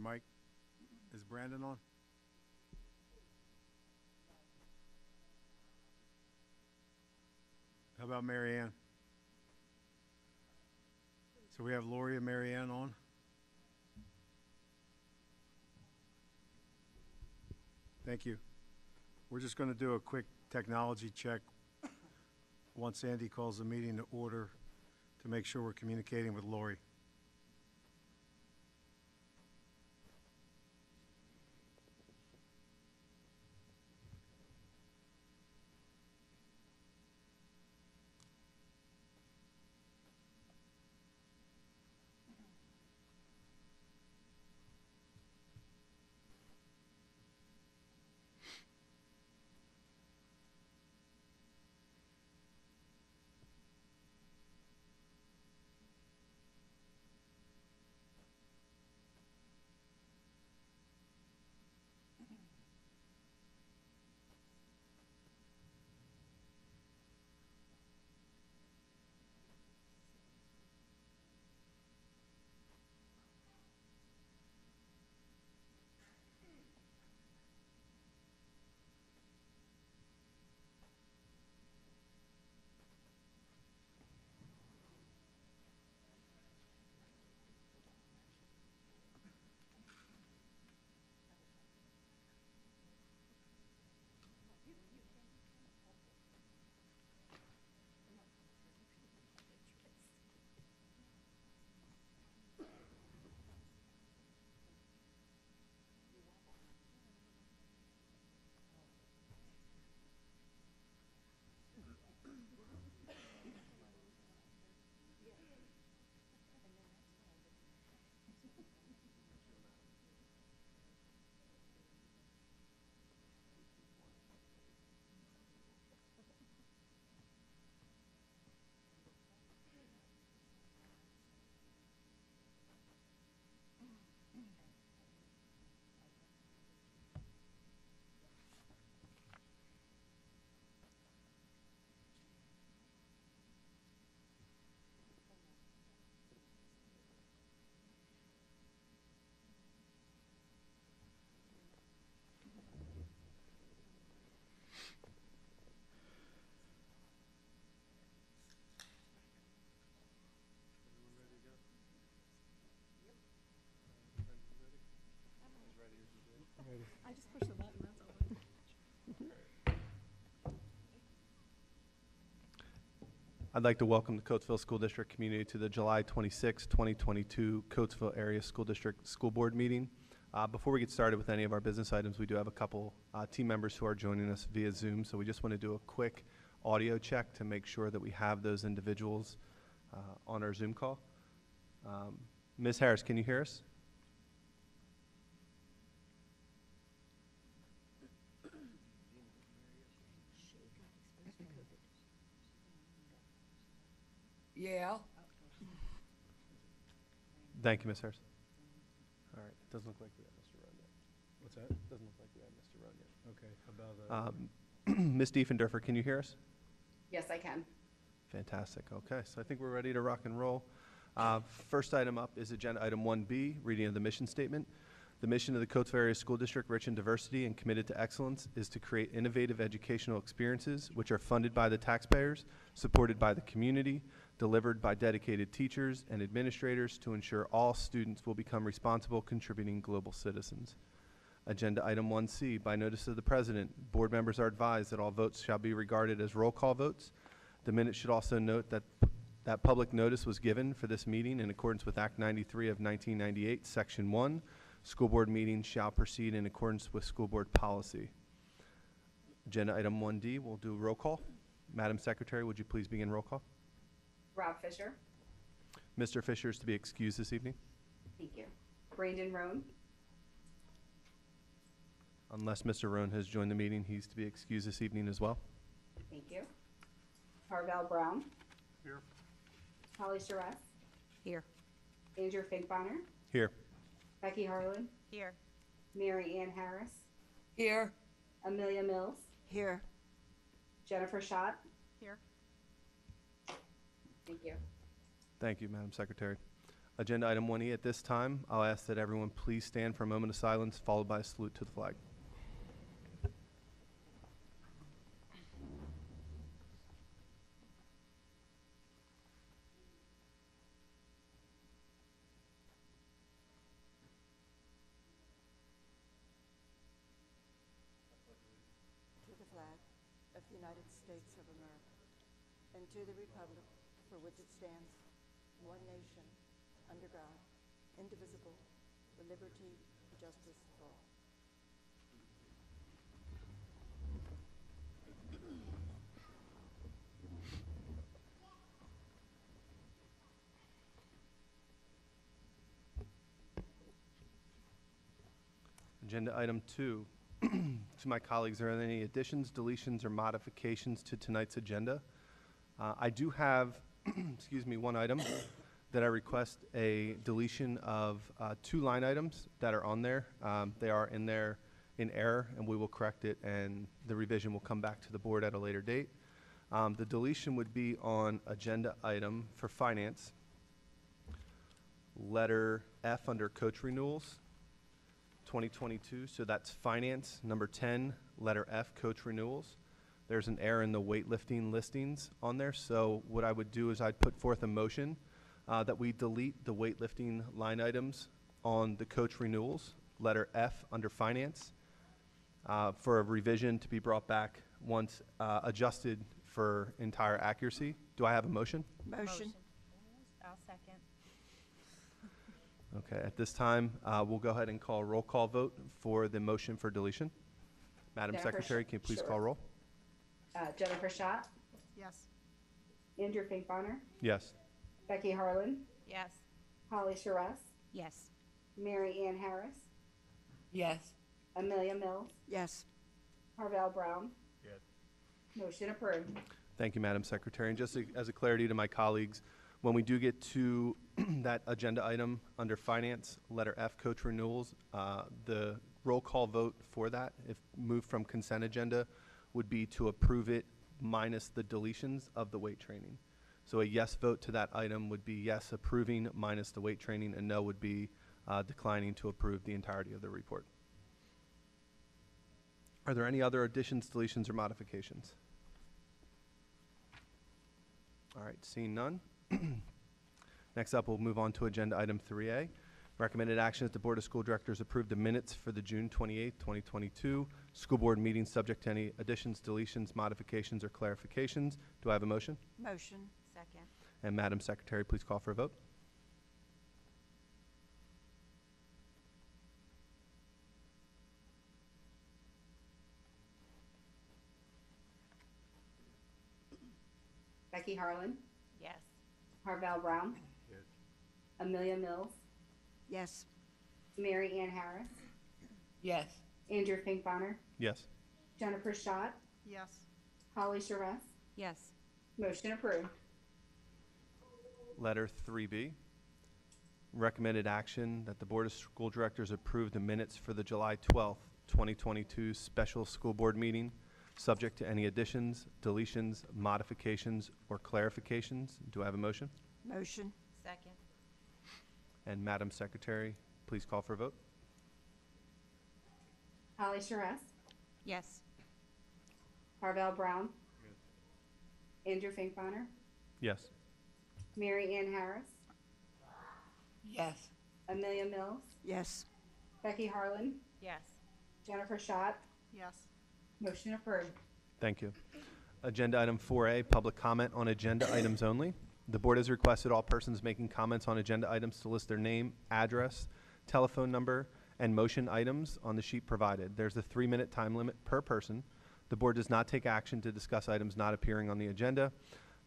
mic. Is Brandon on? How about Mary Ann? So we have Lori and Mary Ann on. Thank you. We're just going to do a quick technology check once Andy calls the meeting to order to make sure we're communicating with Lori. I just pushed the button, that's all. I'd like to welcome the Coatesville School District community to the July 26, 2022 Coatesville Area School District School Board meeting. Before we get started with any of our business items, we do have a couple team members who are joining us via Zoom, so we just want to do a quick audio check to make sure that we have those individuals on our Zoom call. Ms. Harris, can you hear us? Yeah. Thank you, Ms. Harris. All right, it doesn't look like we have Mr. Rohn yet. What's that? Doesn't look like we have Mr. Rohn yet. Okay, how about Ms. Diefendorfer, can you hear us? Yes, I can. Fantastic. Okay, so I think we're ready to rock and roll. First item up is agenda item 1B, reading of the mission statement. The mission of the Coatesville Area School District, rich in diversity and committed to excellence, is to create innovative educational experiences which are funded by the taxpayers, supported by the community, delivered by dedicated teachers and administrators to ensure all students will become responsible, contributing global citizens. Agenda item 1C, by notice of the President, board members are advised that all votes shall be regarded as roll call votes. The minutes should also note that public notice was given for this meeting in accordance with Act 93 of 1998, Section 1. School board meetings shall proceed in accordance with school board policy. Agenda item 1D, we'll do roll call. Madam Secretary, would you please begin roll call? Rob Fisher. Mr. Fisher is to be excused this evening. Thank you. Brandon Roan. Unless Mr. Rohn has joined the meeting, he's to be excused this evening as well. Thank you. Carvel Brown. Here. Holly Charest. Here. Andrew Finkbonner. Here. Becky Harlan. Here. Mary Ann Harris. Here. Amelia Mills. Here. Jennifer Schott. Here. Thank you. Thank you, Madam Secretary. Agenda item 1E. At this time, I'll ask that everyone please stand for a moment of silence, followed by a salute to the flag. To the flag of the United States of America, and to the republic for which it stands, one nation, under God, indivisible, with liberty and justice for all. Agenda item 2. To my colleagues, are there any additions, deletions, or modifications to tonight's agenda? I do have, excuse me, one item that I request a deletion of 2 line items that are on there. They are in there in error, and we will correct it, and the revision will come back to the board at a later date. The deletion would be on agenda item for finance, letter F under coach renewals, 2022, so that's finance, number 10, letter F, coach renewals. There's an error in the weightlifting listings on there, so what I would do is I'd put forth a motion that we delete the weightlifting line items on the coach renewals, letter F under finance, for a revision to be brought back once adjusted for entire accuracy. Do I have a motion? Motion. I'll second. Okay, at this time, we'll go ahead and call a roll call vote for the motion for deletion. Madam Jennifer Secretary, can you please Sure. call roll? Jennifer Schott, Yes. Andrew Finkbonner, Yes. Becky Harlan, Yes. Holly Charest, Yes. Mary Ann Harris, Yes. Amelia Mills, Yes. Harvell Brown. Yes. Motion approved. Thank you, Madam Secretary. And just as a clarity to my colleagues, when we do get to that agenda item under finance, letter F, coach renewals, the roll call vote for that, if moved from consent agenda, would be to approve it minus the deletions of the weight training. So a yes vote to that item would be yes approving minus the weight training, and no would be declining to approve the entirety of the report. Are there any other additions, deletions, or modifications? All right, seeing none. Next up, we'll move on to agenda item 3A. Recommended action that the Board of School Directors approve the minutes for the June 28th, 2022 school board meeting subject to any additions, deletions, modifications, or clarifications. Do I have a motion? Motion. Second. And Madam Secretary, please call for a vote. Becky Harlan, Yes. Harvell Brown, Yes. Amelia Mills, Yes. Mary Ann Harris, Yes. Andrew Finkbonner, Yes. Jennifer Schott, Yes. Holly Charest. Yes. Motion approved. Letter 3B. Recommended action that the Board of School Directors approve the minutes for the July 12th, 2022 special school board meeting, subject to any additions, deletions, modifications, or clarifications. Do I have a motion? Motion. Second. And Madam Secretary, please call for a vote. Holly Charest, Yes. Harvell Brown, Andrew Finkbonner, Yes. Mary Ann Harris, Yes. Amelia Mills, Yes. Becky Harlan, Yes. Jennifer Schott. Yes. Motion approved. Thank you. Agenda item 4A, public comment on agenda items only. The board has requested all persons making comments on agenda items to list their name, address, telephone number, and motion items on the sheet provided. There's a 3-minute time limit per person. The board does not take action to discuss items not appearing on the agenda.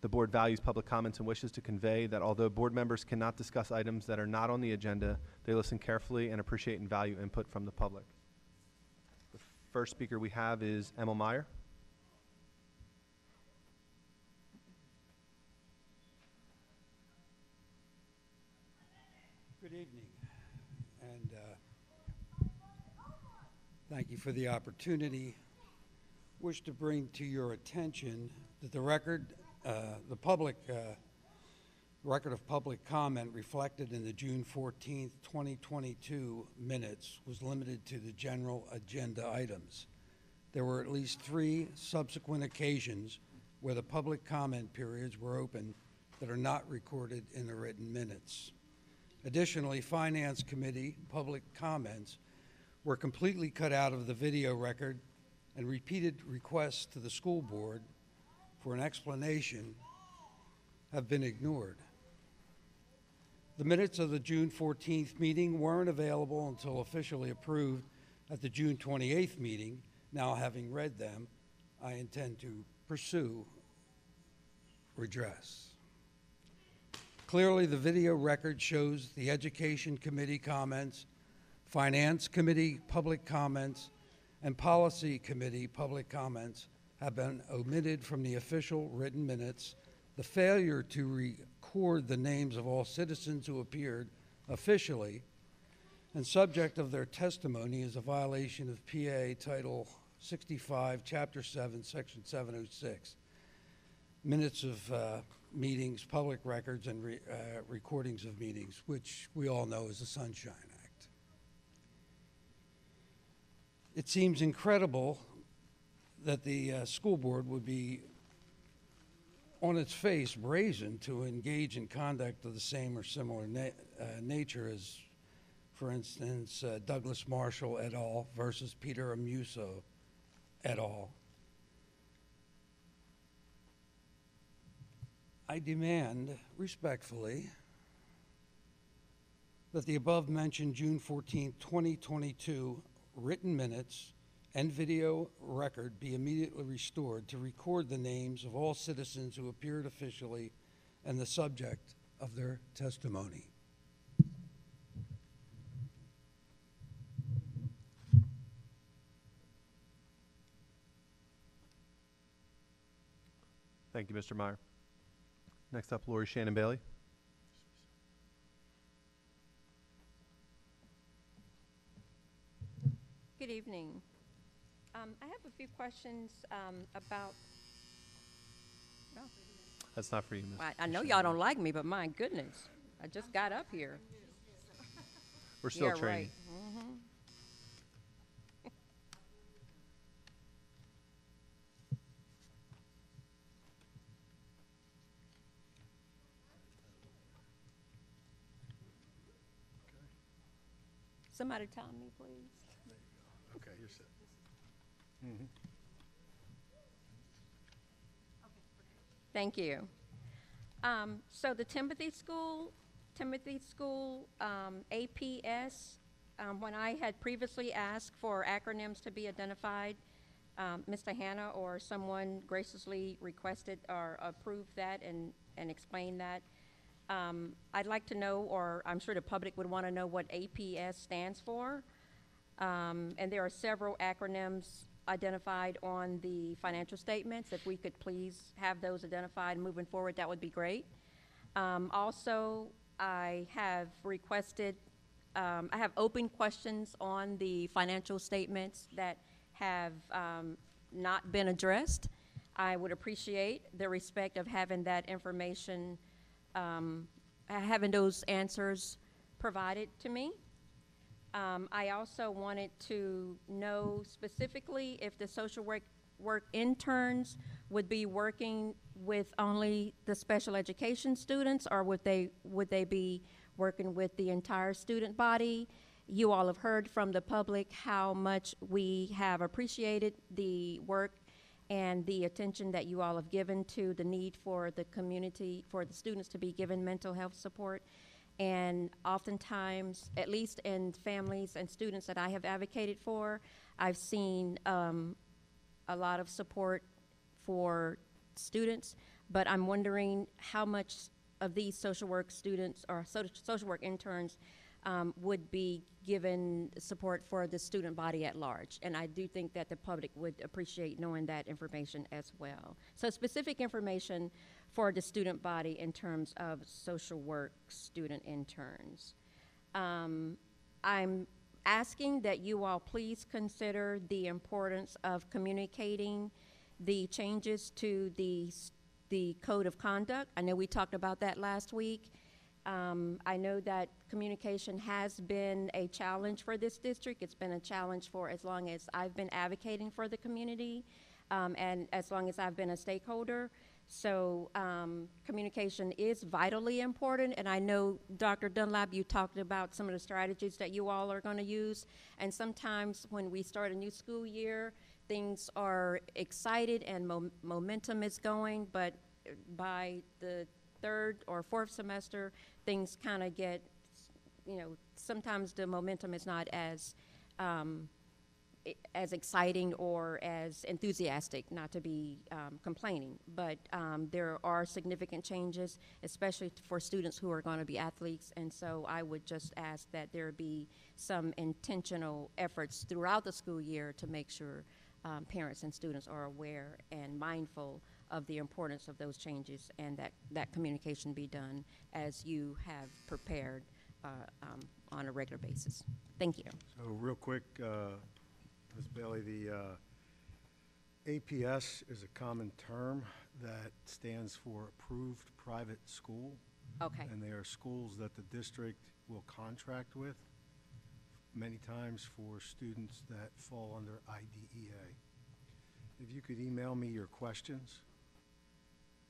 The board values public comments and wishes to convey that although board members cannot discuss items that are not on the agenda, they listen carefully and appreciate and value input from the public. The first speaker we have is Emma Meyer. Good evening, and thank you for the opportunity. Wish to bring to your attention that the public record of public comment reflected in the June 14th, 2022 minutes was limited to the general agenda items. There were at least 3 subsequent occasions where the public comment periods were open that are not recorded in the written minutes. Additionally, Finance Committee public comments were completely cut out of the video record, and repeated requests to the school board for an explanation have been ignored. The minutes of the June 14th meeting weren't available until officially approved at the June 28th meeting. Now, having read them, I intend to pursue redress. Clearly, the video record shows the Education Committee comments, Finance Committee public comments, and Policy Committee public comments have been omitted from the official written minutes. The failure to record the names of all citizens who appeared officially and subject of their testimony is a violation of PA Title 65, Chapter 7, Section 706. Minutes of meetings, public records, and recordings of meetings, which we all know is the Sunshine Act. It seems incredible that the school board would be on its face brazen to engage in conduct of the same or similar nature as, for instance, Douglas Marshall et al. Versus Peter Amuso et al. I demand respectfully that the above-mentioned June 14, 2022 written minutes and video record be immediately restored to record the names of all citizens who appeared officially and the subject of their testimony. Thank you, Mr. Meyer. Next up, Lori Shannon Bailey. Good evening. I have a few questions about. No, That's not for you, Ms. I know y'all don't like me, but my goodness, I just got up here. We're still Yeah, training. right. Mm-hmm. Somebody tell me, please. Okay, you're set. Thank you. So the Timothy School APS, when I had previously asked for acronyms to be identified, Mr. Hanna or someone graciously requested or approved that and explained that. I'd like to know, or I'm sure the public would want to know what APS stands for. And there are several acronyms identified on the financial statements. If we could please have those identified moving forward, that would be great. Also, I have requested, I have open questions on the financial statements that have not been addressed. I would appreciate the respect of having that information, having those answers provided to me. I also wanted to know specifically if the social work interns would be working with only the special education students, or would they be working with the entire student body? You all have heard from the public how much we have appreciated the work and the attention that you all have given to the need for the community, for the students to be given mental health support. And oftentimes, at least in families and students that I have advocated for, I've seen a lot of support for students, but I'm wondering how much of these social work students or social work interns would be given support for the student body at large. And I do think that the public would appreciate knowing that information as well. So specific information for the student body in terms of social work student interns. I'm asking that you all please consider the importance of communicating the changes to the the code of conduct. I know we talked about that last week. I know that communication has been a challenge for this district. It's been a challenge for as long as I've been advocating for the community, and as long as I've been a stakeholder. So communication is vitally important, and I know, Dr. Dunlap, you talked about some of the strategies that you all are going to use, and sometimes when we start a new school year, things are excited and momentum is going, but by the third or fourth semester, things kind of get, sometimes the momentum is not as exciting or as enthusiastic, not to be complaining, but there are significant changes, especially for students who are going to be athletes, and so I would just ask that there be some intentional efforts throughout the school year to make sure parents and students are aware and mindful of the importance of those changes, and that communication be done as you have prepared on a regular basis. Thank you. So real quick, Ms. Bailey, the APS is a common term that stands for Approved Private School. Okay. And they are schools that the district will contract with, many times for students that fall under IDEA. If you could email me your questions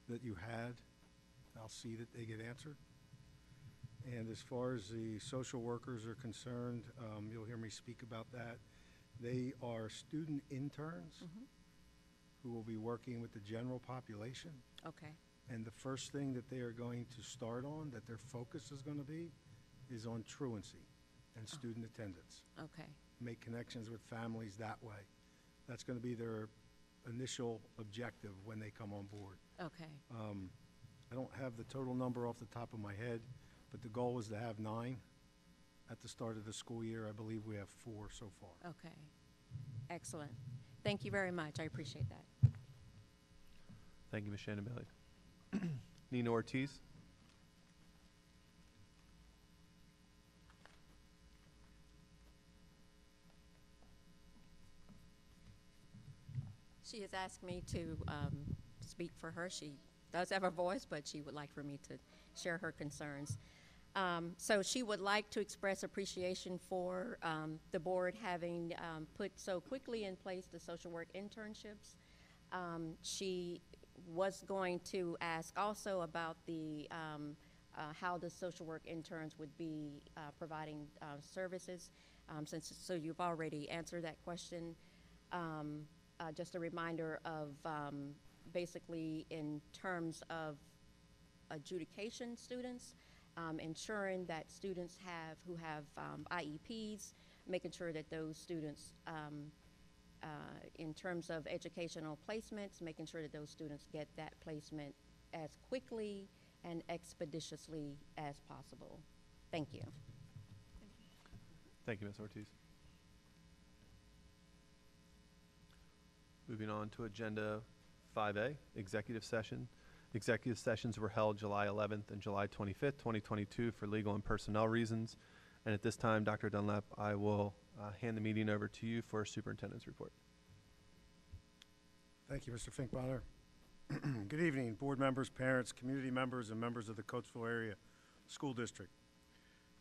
that you had, I'll see that they get answered. And as far as the social workers are concerned, you'll hear me speak about that. They are student interns who will be working with the general population. Okay. And the first thing that they are going to start on, that their focus is going to be, is on truancy and student attendance. Okay. Make connections with families that way. That's going to be their initial objective when they come on board. Okay. I don't have the total number off the top of my head, but the goal is to have 9 at the start of the school year. I believe we have 4 so far. Okay. Excellent. Thank you very much. I appreciate that. Thank you, Ms. Shannon Bailey. Nina Ortiz. She has asked me to speak for her. She does have a voice, but she would like for me to share her concerns. So she would like to express appreciation for the board having put so quickly in place the social work internships. She was going to ask also about the how the social work interns would be providing services. So you've already answered that question. Just a reminder of basically in terms of adjudication students, ensuring that students who have IEPs, making sure that those students, in terms of educational placements, making sure that those students get that placement as quickly and expeditiously as possible. Thank you. Thank you, Ms. Ortiz. Moving on to Agenda 5A, Executive Session. Executive sessions were held July 11th and July 25th, 2022 for legal and personnel reasons. And at this time, Dr. Dunlap, I will hand the meeting over to you for Superintendent's report. Thank you, Mr. Finkbonner. Good evening, board members, parents, community members, and members of the Coatesville Area School District.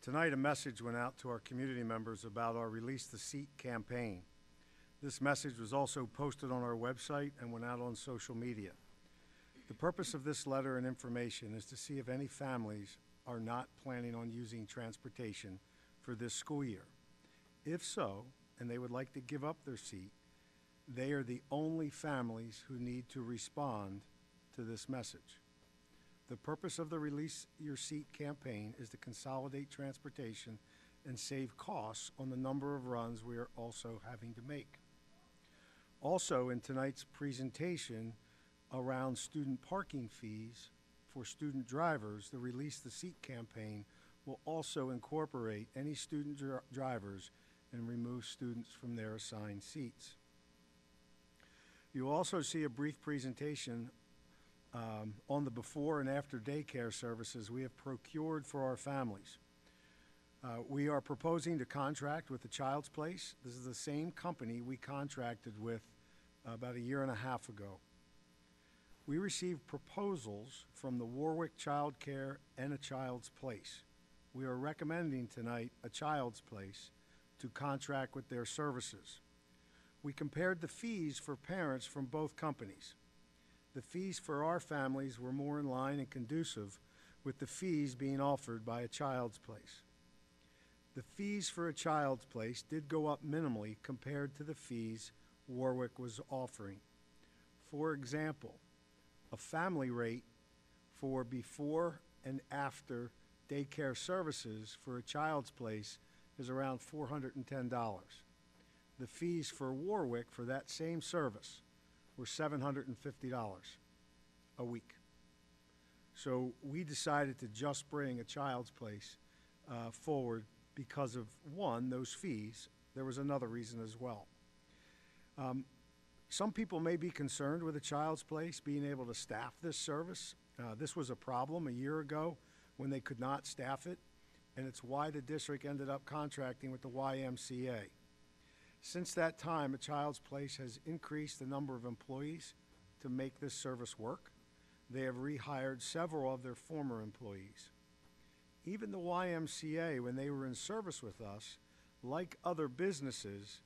Tonight, a message went out to our community members about our Release the Seat campaign. This message was also posted on our website and went out on social media. The purpose of this letter and information is to see if any families are not planning on using transportation for this school year. If so, and they would like to give up their seat, they are the only families who need to respond to this message. The purpose of the Release Your Seat campaign is to consolidate transportation and save costs on the number of runs we are also having to make. Also, in tonight's presentation around student parking fees for student drivers, the Release the Seat campaign will also incorporate any student drivers and remove students from their assigned seats. You'll also see a brief presentation on the before and after daycare services we have procured for our families. We are proposing to contract with the Child's Place. This is the same company we contracted with about 1.5 years ago. we received proposals from the Warwick Child Care and A Child's Place. We are recommending tonight A Child's Place to contract with their services. We compared the fees for parents from both companies. The fees for our families were more in line and conducive with the fees being offered by A Child's Place. The fees for A Child's Place did go up minimally compared to the fees Warwick was offering. For example, a family rate for before and after daycare services for A Child's Place is around $410. The fees for Warwick for that same service were $750 a week. So we decided to just bring A Child's Place forward because of, one, those fees. There was another reason as well. Some people may be concerned with A Child's Place being able to staff this service. This was a problem a year ago when they could not staff it, and it's why the district ended up contracting with the YMCA. Since that time, A Child's Place has increased the number of employees to make this service work. They have rehired several of their former employees. Even the YMCA, when they were in service with us, like other businesses,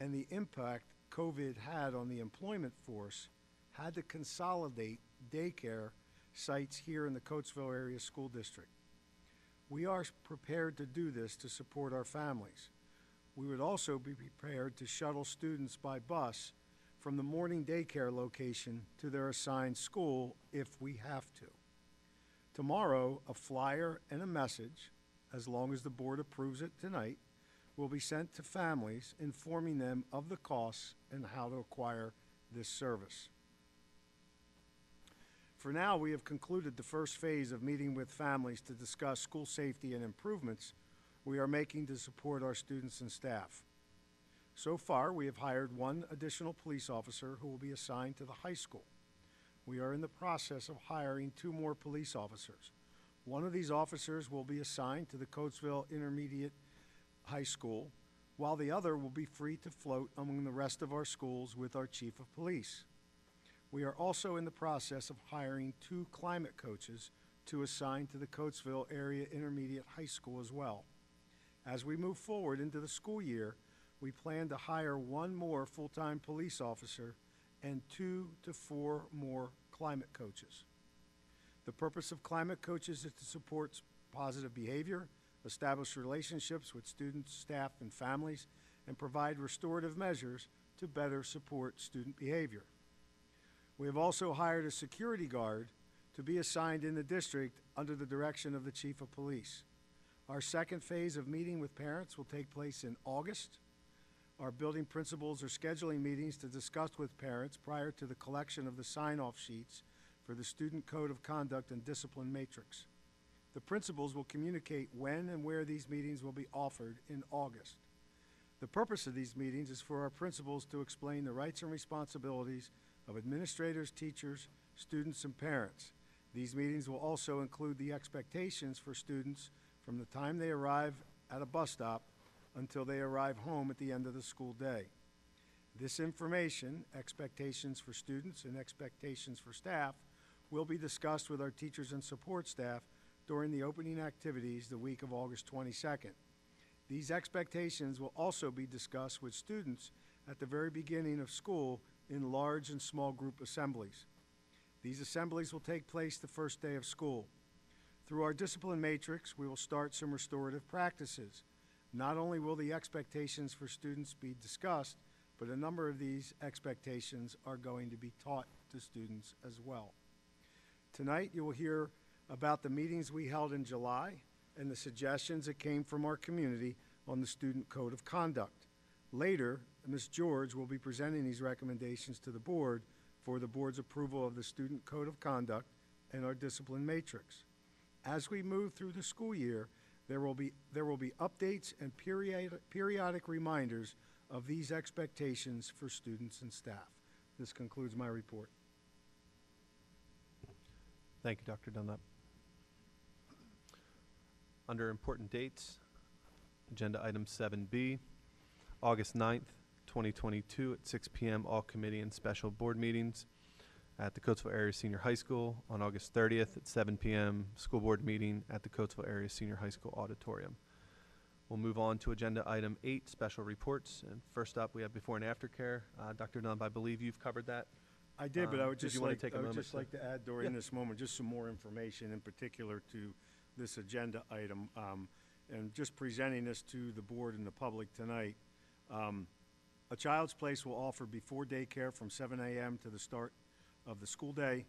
and the impact COVID had on the employment force, had to consolidate daycare sites here in the Coatesville Area School District. We are prepared to do this to support our families. We would also be prepared to shuttle students by bus from the morning daycare location to their assigned school if we have to. Tomorrow, a flyer and a message, as long as the board approves it tonight, will be sent to families informing them of the costs and how to acquire this service. For now, we have concluded the first phase of meeting with families to discuss school safety and improvements we are making to support our students and staff. So far, we have hired one additional police officer who will be assigned to the high school. We are in the process of hiring 2 more police officers. One of these officers will be assigned to the Coatesville Intermediate High School, while the other will be free to float among the rest of our schools with our chief of police. We are also in the process of hiring 2 climate coaches to assign to the Coatesville Area Intermediate High School as well. As we move forward into the school year, we plan to hire 1 more full-time police officer and 2 to 4 more climate coaches. The purpose of climate coaches is to support positive behavior, establish relationships with students, staff, and families, and provide restorative measures to better support student behavior. We have also hired a security guard to be assigned in the district under the direction of the chief of police. Our second phase of meeting with parents will take place in August. Our building principals are scheduling meetings to discuss with parents prior to the collection of the sign-off sheets for the Student Code of Conduct and Discipline Matrix. The principals will communicate when and where these meetings will be offered in August. The purpose of these meetings is for our principals to explain the rights and responsibilities of administrators, teachers, students, and parents. These meetings will also include the expectations for students from the time they arrive at a bus stop until they arrive home at the end of the school day. This information, expectations for students and expectations for staff, will be discussed with our teachers and support staff during the opening activities the week of August 22nd. These expectations will also be discussed with students at the very beginning of school in large and small group assemblies. These assemblies will take place the first day of school. Through our discipline matrix, we will start some restorative practices. Not only will the expectations for students be discussed, but a number of these expectations are going to be taught to students as well. Tonight, you will hear about the meetings we held in July and the suggestions that came from our community on the Student Code of Conduct. Later, Ms. George will be presenting these recommendations to the board for the board's approval of the Student Code of Conduct and our discipline matrix. As we move through the school year, there will be updates and periodic reminders of these expectations for students and staff. This concludes my report. Thank you, Dr. Dunlap. Under important dates, agenda item 7B, August 9th, 2022 at 6 p.m. all committee and special board meetings. at the Coatesville Area Senior High School on August 30th at 7 p.m. School board meeting at the Coatesville Area Senior High School auditorium. We'll move on to agenda item 8, special reports. And first up, we have before and after care. Dr. Dunn, I believe you've covered that. I did, but I would Did just you wanna like, take a I would moment just to- like to add during Yeah. this moment, just some more information in particular to this agenda item. And just presenting this to the board and the public tonight. A Child's Place will offer before daycare from 7 a.m. to the start of the school day.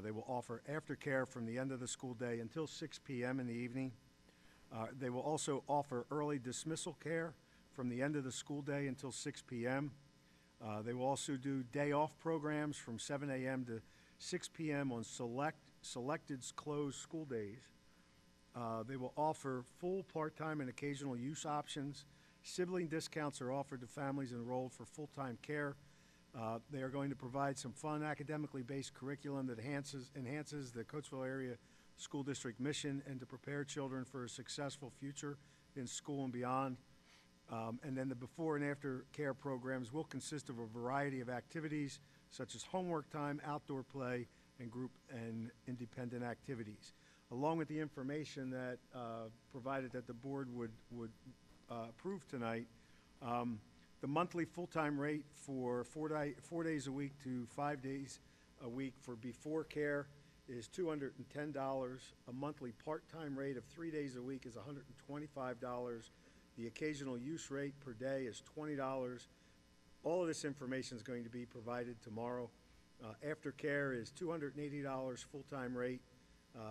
They will offer aftercare from the end of the school day until 6 p.m. in the evening. They will also offer early dismissal care from the end of the school day until 6 p.m. They will also do day-off programs from 7 a.m. to 6 p.m. on selected closed school days. They will offer full, part-time, and occasional use options. Sibling discounts are offered to families enrolled for full-time care. They are going to provide some fun, academically based curriculum that enhances the Coatesville Area School District mission and to prepare children for a successful future in school and beyond. And then the before and after care programs will consist of a variety of activities such as homework time, outdoor play, and group and independent activities. Along with the information that provided that the board would approve tonight, the monthly full-time rate for 4 days a week to 5 days a week for before care is $210. A monthly part-time rate of 3 days a week is $125. The occasional use rate per day is $20. All of this information is going to be provided tomorrow. Aftercare is $280 full-time rate.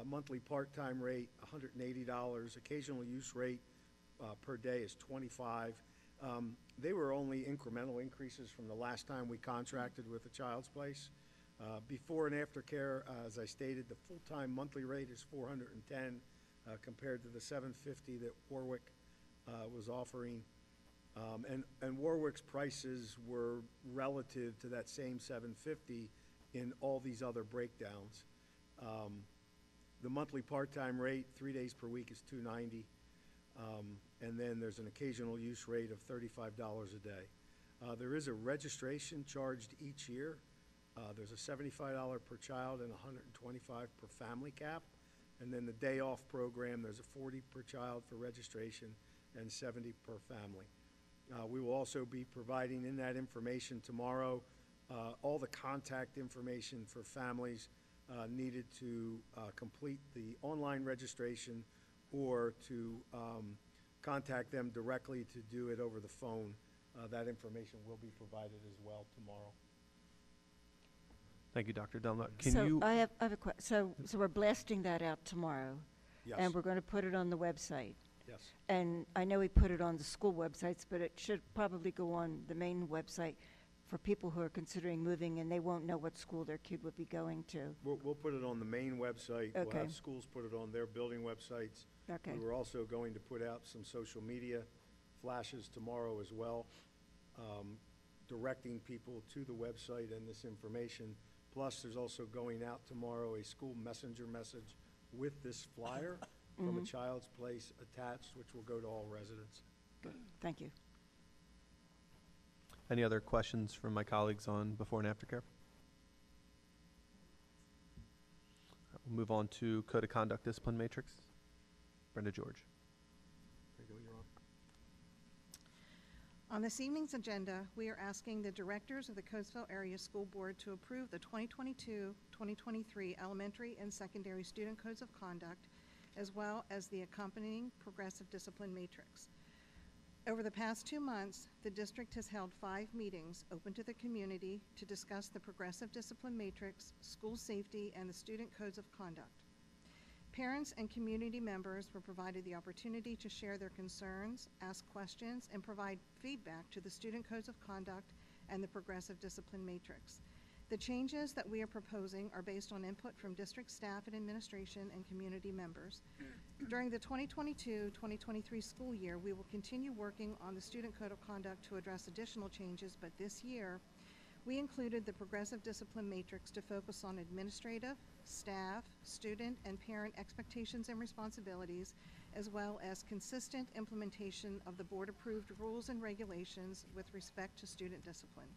Monthly part-time rate, $180. Occasional use rate per day is $25. They were only incremental increases from the last time we contracted with the Child's Place. Before and after care, as I stated, the full-time monthly rate is $410 compared to the $750 that Warwick was offering. And Warwick's prices were relative to that same $750 in all these other breakdowns. The monthly part-time rate, 3 days per week, is $290. And then there's an occasional use rate of $35 a day. There is a registration charged each year. There's a $75 per child and $125 per family cap. And then the day off program, there's a $40 per child for registration and $70 per family. We will also be providing in that information tomorrow all the contact information for families needed to complete the online registration or to contact them directly to do it over the phone. That information will be provided as well tomorrow. Thank you, Dr. Dunlop. So I have a question. So we're blasting that out tomorrow? Yes. And we're going to put it on the website? Yes. And I know we put it on the school websites, but it should probably go on the main website for people who are considering moving and they won't know what school their kid would be going to. We'll put it on the main website. We'll Okay. have schools put it on their building websites. Okay. We were also going to put out some social media flashes tomorrow as well, directing people to the website and this information. Plus, there's also going out tomorrow a school messenger message with this flyer from a Child's Place attached, which will go to all residents. Thank you. Any other questions from my colleagues on before and after care? We'll move on to Code of Conduct Discipline Matrix. Brenda George. There you go, Your Honor. On this evening's agenda, we are asking the directors of the Coatesville Area School Board to approve the 2022-2023 elementary and secondary student codes of conduct, as well as the accompanying progressive discipline matrix. Over the past 2 months, the district has held 5 meetings open to the community to discuss the progressive discipline matrix, school safety, and the student codes of conduct. Parents and community members were provided the opportunity to share their concerns, ask questions, and provide feedback to the student codes of conduct and the progressive discipline matrix. The changes that we are proposing are based on input from district staff and administration and community members. During the 2022-2023 school year, we will continue working on the student code of conduct to address additional changes, but this year, we included the progressive discipline matrix to focus on administrative, staff, student, and parent expectations and responsibilities, as well as consistent implementation of the board-approved rules and regulations with respect to student discipline.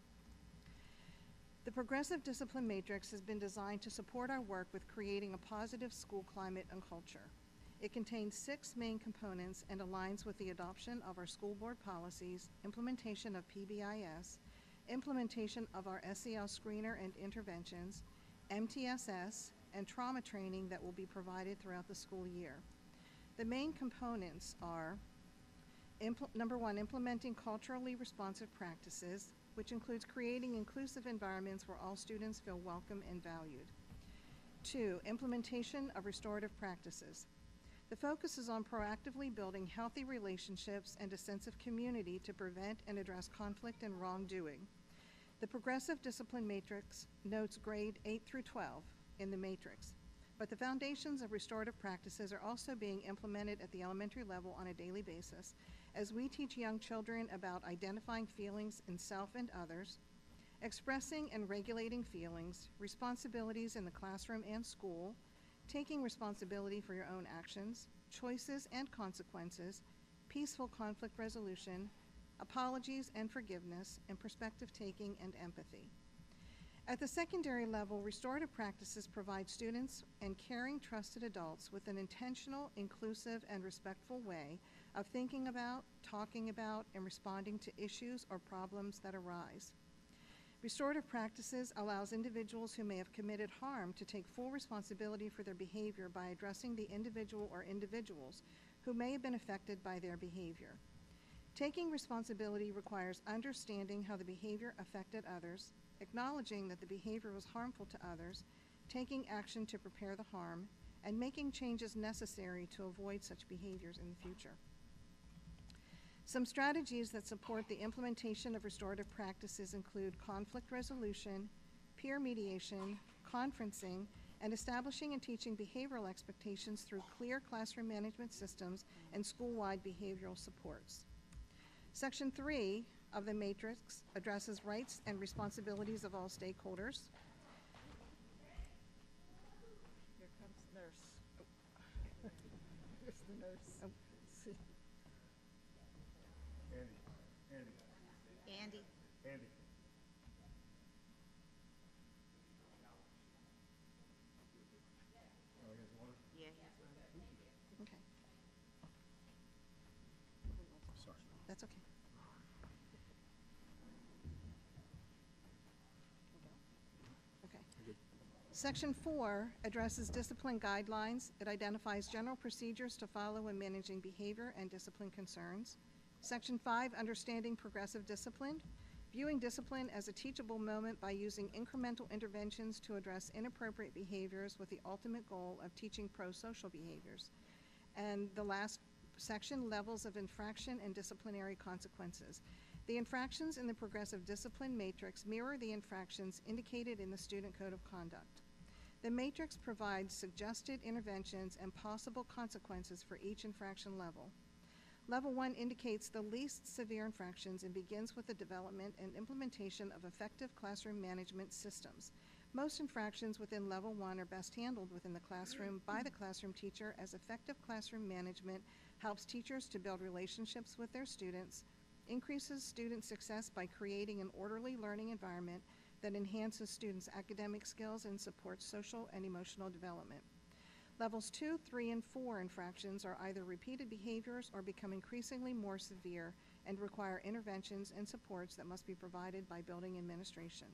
The progressive discipline matrix has been designed to support our work with creating a positive school climate and culture. It contains 6 main components and aligns with the adoption of our school board policies, implementation of PBIS, implementation of our SEL screener and interventions, MTSS, and trauma training that will be provided throughout the school year. The main components are number 1, implementing culturally responsive practices, which includes creating inclusive environments where all students feel welcome and valued. 2, implementation of restorative practices. The focus is on proactively building healthy relationships and a sense of community to prevent and address conflict and wrongdoing. The progressive discipline matrix notes grade 8 through 12 in the matrix, but the foundations of restorative practices are also being implemented at the elementary level on a daily basis as we teach young children about identifying feelings in self and others, expressing and regulating feelings, responsibilities in the classroom and school, taking responsibility for your own actions, choices and consequences, peaceful conflict resolution, apologies and forgiveness, and perspective taking and empathy. At the secondary level, restorative practices provide students and caring, trusted adults with an intentional, inclusive, and respectful way of thinking about, talking about, and responding to issues or problems that arise. Restorative practices allows individuals who may have committed harm to take full responsibility for their behavior by addressing the individual or individuals who may have been affected by their behavior. Taking responsibility requires understanding how the behavior affected others, acknowledging that the behavior was harmful to others, taking action to prepare the harm, and making changes necessary to avoid such behaviors in the future. Some strategies that support the implementation of restorative practices include conflict resolution, peer mediation, conferencing, and establishing and teaching behavioral expectations through clear classroom management systems and school-wide behavioral supports. Section 3 of the matrix addresses rights and responsibilities of all stakeholders. Here comes nurse. Oh. Here's the nurse. Oh. Andy. Andy. Yeah, he has one. Okay, Sorry. that's okay. Okay. Section 4 addresses discipline guidelines. It identifies general procedures to follow when managing behavior and discipline concerns. Section 5, understanding progressive discipline, viewing discipline as a teachable moment by using incremental interventions to address inappropriate behaviors with the ultimate goal of teaching pro-social behaviors. And the last section, levels of infraction and disciplinary consequences. The infractions in the progressive discipline matrix mirror the infractions indicated in the Student Code of Conduct. The matrix provides suggested interventions and possible consequences for each infraction level. Level 1 indicates the least severe infractions and begins with the development and implementation of effective classroom management systems. Most infractions within Level 1 are best handled within the classroom by the classroom teacher, as effective classroom management helps teachers to build relationships with their students, increases student success by creating an orderly learning environment that enhances students' academic skills and supports social and emotional development. Levels 2, 3, and 4 infractions are either repeated behaviors or become increasingly more severe and require interventions and supports that must be provided by building administration.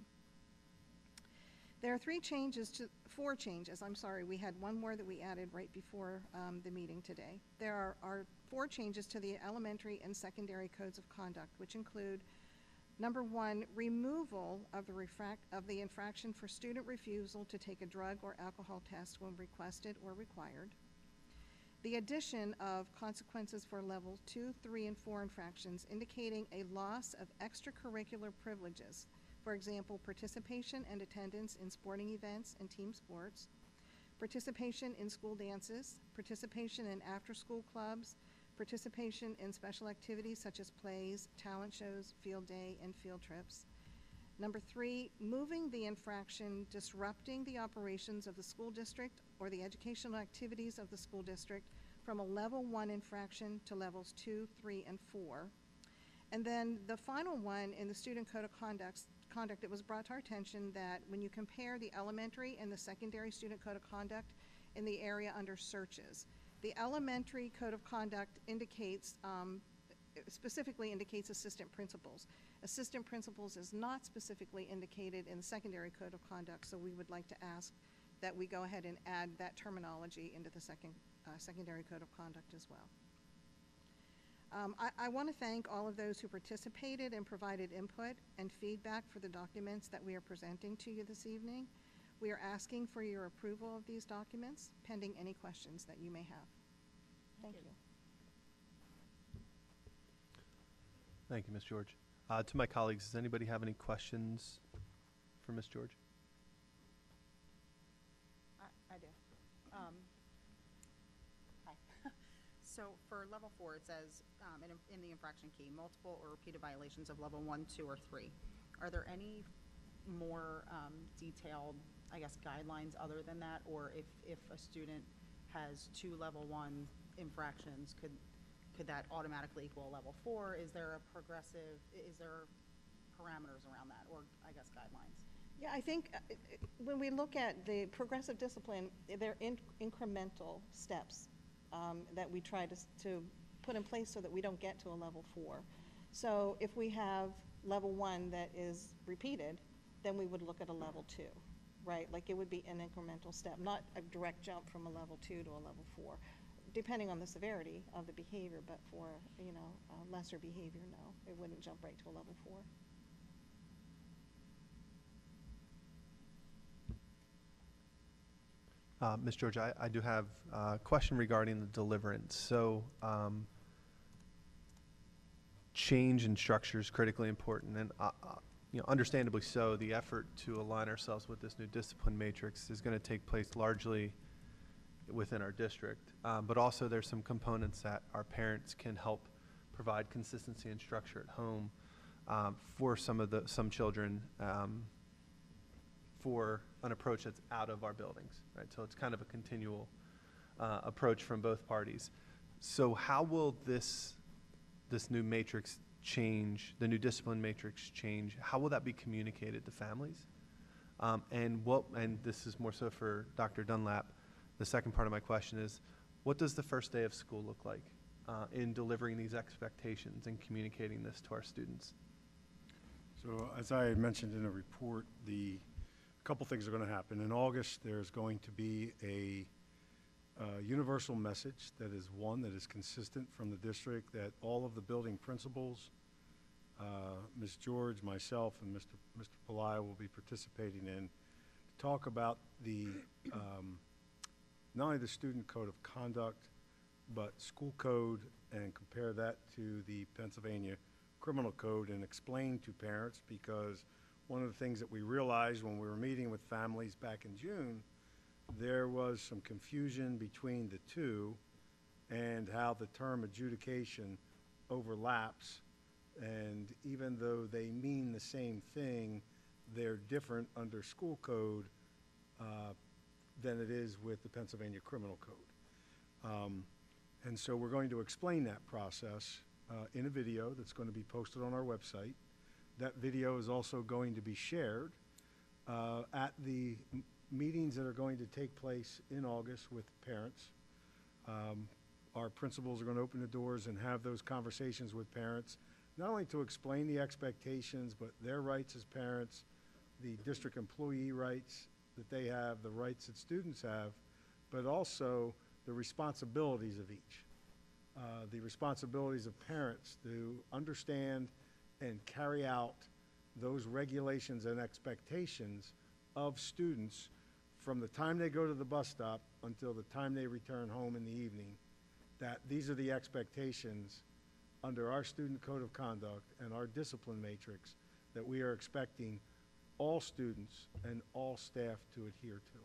There are 4 changes, we had one more that we added right before the meeting today. There are 4 changes to the elementary and secondary codes of conduct, which include number 1, removal of the infraction for student refusal to take a drug or alcohol test when requested or required. The addition of consequences for level 2, 3, and 4 infractions indicating a loss of extracurricular privileges. For example, participation and attendance in sporting events and team sports, participation in school dances, participation in after-school clubs, participation in special activities such as plays, talent shows, field day, and field trips. Number 3, moving the infraction disrupting the operations of the school district or the educational activities of the school district from a level 1 infraction to levels 2, 3, and 4. And then the final one in the Student Code of Conduct conduct, it was brought to our attention that when you compare the elementary and the secondary student code of conduct in the area under searches, the elementary code of conduct indicates, specifically indicates assistant principals. Assistant principals is not specifically indicated in the secondary code of conduct, so we would like to ask that we go ahead and add that terminology into the secondary code of conduct as well. I want to thank all of those who participated and provided input and feedback for the documents that we are presenting to you this evening. We are asking for your approval of these documents, pending any questions that you may have. Thank you. Thank you, Ms. George. To my colleagues, does anybody have any questions for Ms. George? I do. Hi. So for level 4, it says in the infraction key, multiple or repeated violations of level 1, 2, or 3. Are there any more detailed, I guess, guidelines other than that? Or if a student has 2 level 1 infractions, could that automatically equal level 4? Is there parameters around that, or I guess guidelines? Yeah, I think when we look at the progressive discipline, they're incremental steps that we try to put in place so that we don't get to a level 4. So if we have level 1 that is repeated, then we would look at a level 2, right? Like it would be an incremental step, not a direct jump from a level 2 to a level 4, depending on the severity of the behavior, but for, lesser behavior, no, it wouldn't jump right to a level 4. Ms. George, I do have a question regarding the deliverance. So change in structure is critically important, and understandably so. The effort to align ourselves with this new discipline matrix is going to take place largely within our district, but also there's some components that our parents can help provide consistency and structure at home for some children for an approach that's out of our buildings, right? So it's kind of a continual approach from both parties. So how will this new matrix change, the new discipline matrix change? How will that be communicated to families? And this is more so for Dr. Dunlap. The second part of my question is, what does the first day of school look like in delivering these expectations and communicating this to our students? So as I mentioned in the report, a couple things are going to happen. In August, there's going to be a universal message that is consistent from the district, that all of the building principals, Ms. George, myself, and Mr. Pelayo will be participating in, to talk about not only the student code of conduct, but school code, and compare that to the Pennsylvania criminal code, and explain to parents, because one of the things that we realized when we were meeting with families back in June, there was some confusion between the two and how the term adjudication overlaps, and even though they mean the same thing, they're different under school code than it is with the Pennsylvania criminal code. And so we're going to explain that process in a video that's going to be posted on our website. That video is also going to be shared at the meetings that are going to take place in August with parents. Our principals are going to open the doors and have those conversations with parents, not only to explain the expectations, but their rights as parents, the district employee rights that they have, the rights that students have, but also the responsibilities of each. The responsibilities of parents to understand and carry out those regulations and expectations of students from the time they go to the bus stop until the time they return home in the evening, that these are the expectations under our student code of conduct and our discipline matrix that we are expecting all students and all staff to adhere to.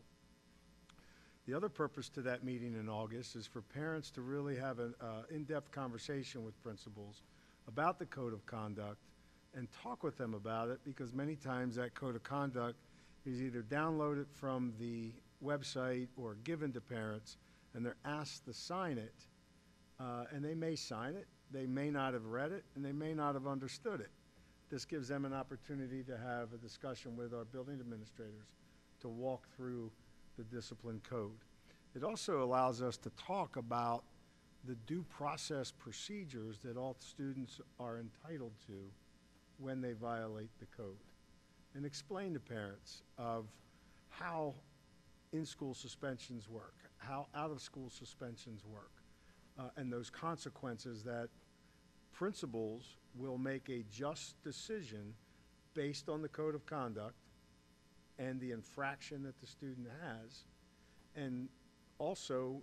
The other purpose to that meeting in August is for parents to really have an in-depth conversation with principals about the code of conduct and talk with them about it, because many times that code of conduct is either downloaded from the website or given to parents, and they're asked to sign it, and they may sign it, they may not have read it, and they may not have understood it. this gives them an opportunity to have a discussion with our building administrators to walk through the discipline code. It also allows us to talk about the due process procedures that all students are entitled to when they violate the code, and explain to parents of how in-school suspensions work, how out-of-school suspensions work, and those consequences that principals will make a just decision based on the code of conduct and the infraction that the student has, and also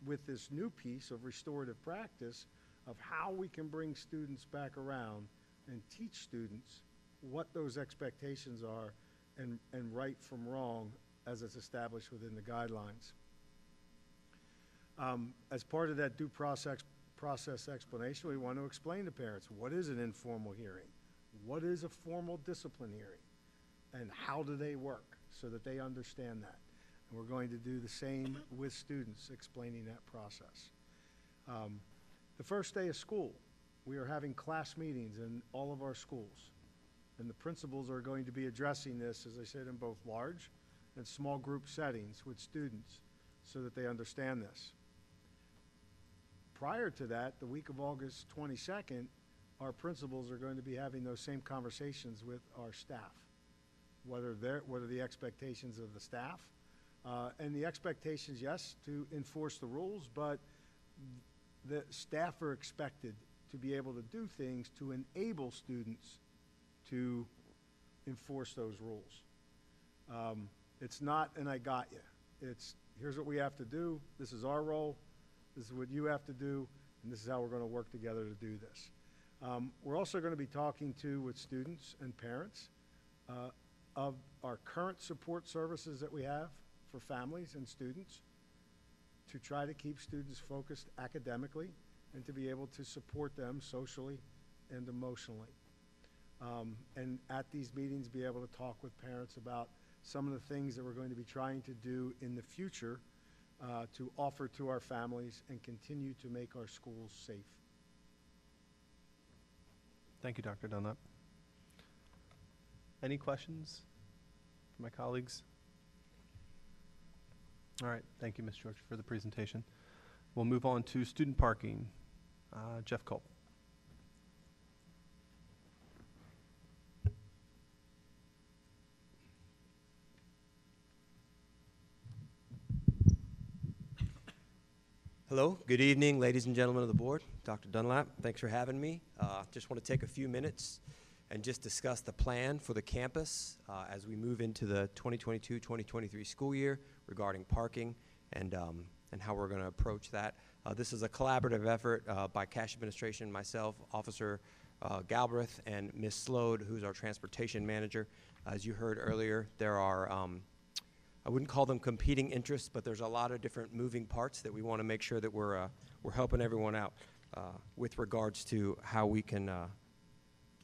with this new piece of restorative practice of how we can bring students back around and teach students what those expectations are and right from wrong as it's established within the guidelines. As part of that due process explanation, we want to explain to parents, what is an informal hearing? What is a formal discipline hearing? And how do they work so that they understand that? And we're going to do the same with students, explaining that process. The first day of school, we are having class meetings in all of our schools. And the principals are going to be addressing this, as I said, in both large and small group settings with students so that they understand this. Prior to that, the week of August 22nd, our principals are going to be having those same conversations with our staff. What are the expectations of the staff? And the expectations, yes, to enforce the rules, but the staff are expected to be able to do things to enable students to enforce those rules. It's not an I got you. It's here's what we have to do. This is our role. This is what you have to do. And this is how we're going to work together to do this. We're also going to be talking with students and parents of our current support services that we have for families and students to try to keep students focused academically and to be able to support them socially and emotionally. And at these meetings, be able to talk with parents about some of the things that we're going to be trying to do in the future to offer to our families and continue to make our schools safe. Thank you, Dr. Dunlap. Any questions from my colleagues? All right, thank you, Ms. George, for the presentation. We'll move on to student parking. Jeff Culp. Hello, good evening, ladies and gentlemen of the board. Dr. Dunlap, thanks for having me. Just want to take a few minutes and just discuss the plan for the campus as we move into the 2022-2023 school year regarding parking and how we're going to approach that. This is a collaborative effort by cash administration, myself, Officer Galbraith, and Ms. Slode, who's our transportation manager. As you heard earlier, there are I wouldn't call them competing interests, but there's a lot of different moving parts that we want to make sure that we're helping everyone out with regards to how we can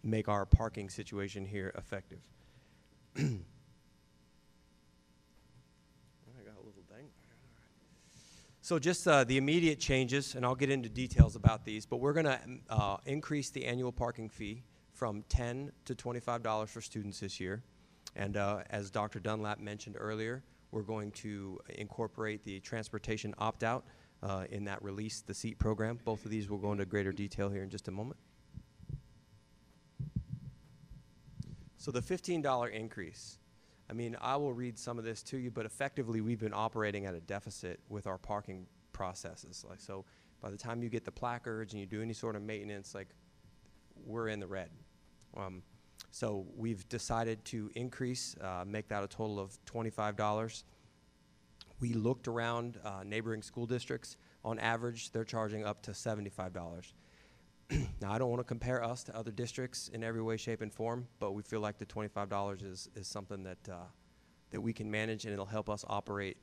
make our parking situation here effective. I got a little dang. So just the immediate changes, and I'll get into details about these, but we're going to increase the annual parking fee from $10 to $25 for students this year. And as Dr. Dunlap mentioned earlier, we're going to incorporate the transportation opt-out in that Release the Seat program. Both of these will go into greater detail here in just a moment. So the $15 increase, I mean, I will read some of this to you, but effectively we've been operating at a deficit with our parking processes. Like, so by the time you get the placards and you do any sort of maintenance, like, we're in the red. So we've decided to increase, make that a total of $25. We looked around neighboring school districts. On average, they're charging up to $75. Now, I don't want to compare us to other districts in every way, shape, and form, but we feel like the $25 is something that we can manage, and it'll help us operate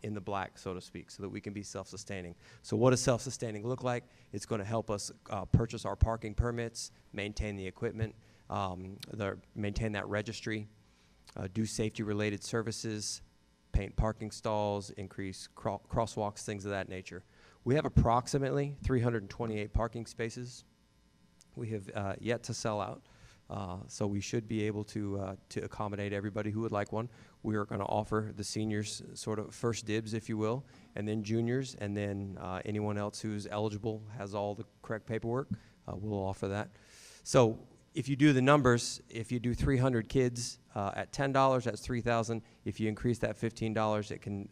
in the black, so to speak, so that we can be self-sustaining. So what does self-sustaining look like? It's going to help us purchase our parking permits, maintain the equipment, maintain that registry, do safety-related services, paint parking stalls, increase crosswalks, things of that nature. We have approximately 328 parking spaces. We have yet to sell out. So we should be able to accommodate everybody who would like one. We are going to offer the seniors sort of first dibs, if you will, and then juniors, and then anyone else who's eligible, has all the correct paperwork, we'll offer that. So if you do the numbers, if you do 300 kids at $10, that's $3,000. If you increase that $15, it can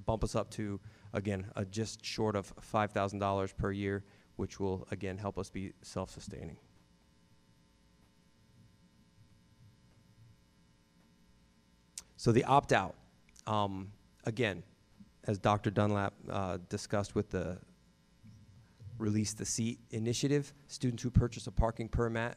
bump us up to, again, just short of $5,000 per year, which will, again, help us be self-sustaining. So the opt-out, again, as Dr. Dunlap discussed with the Release the Seat initiative, students who purchase a parking permit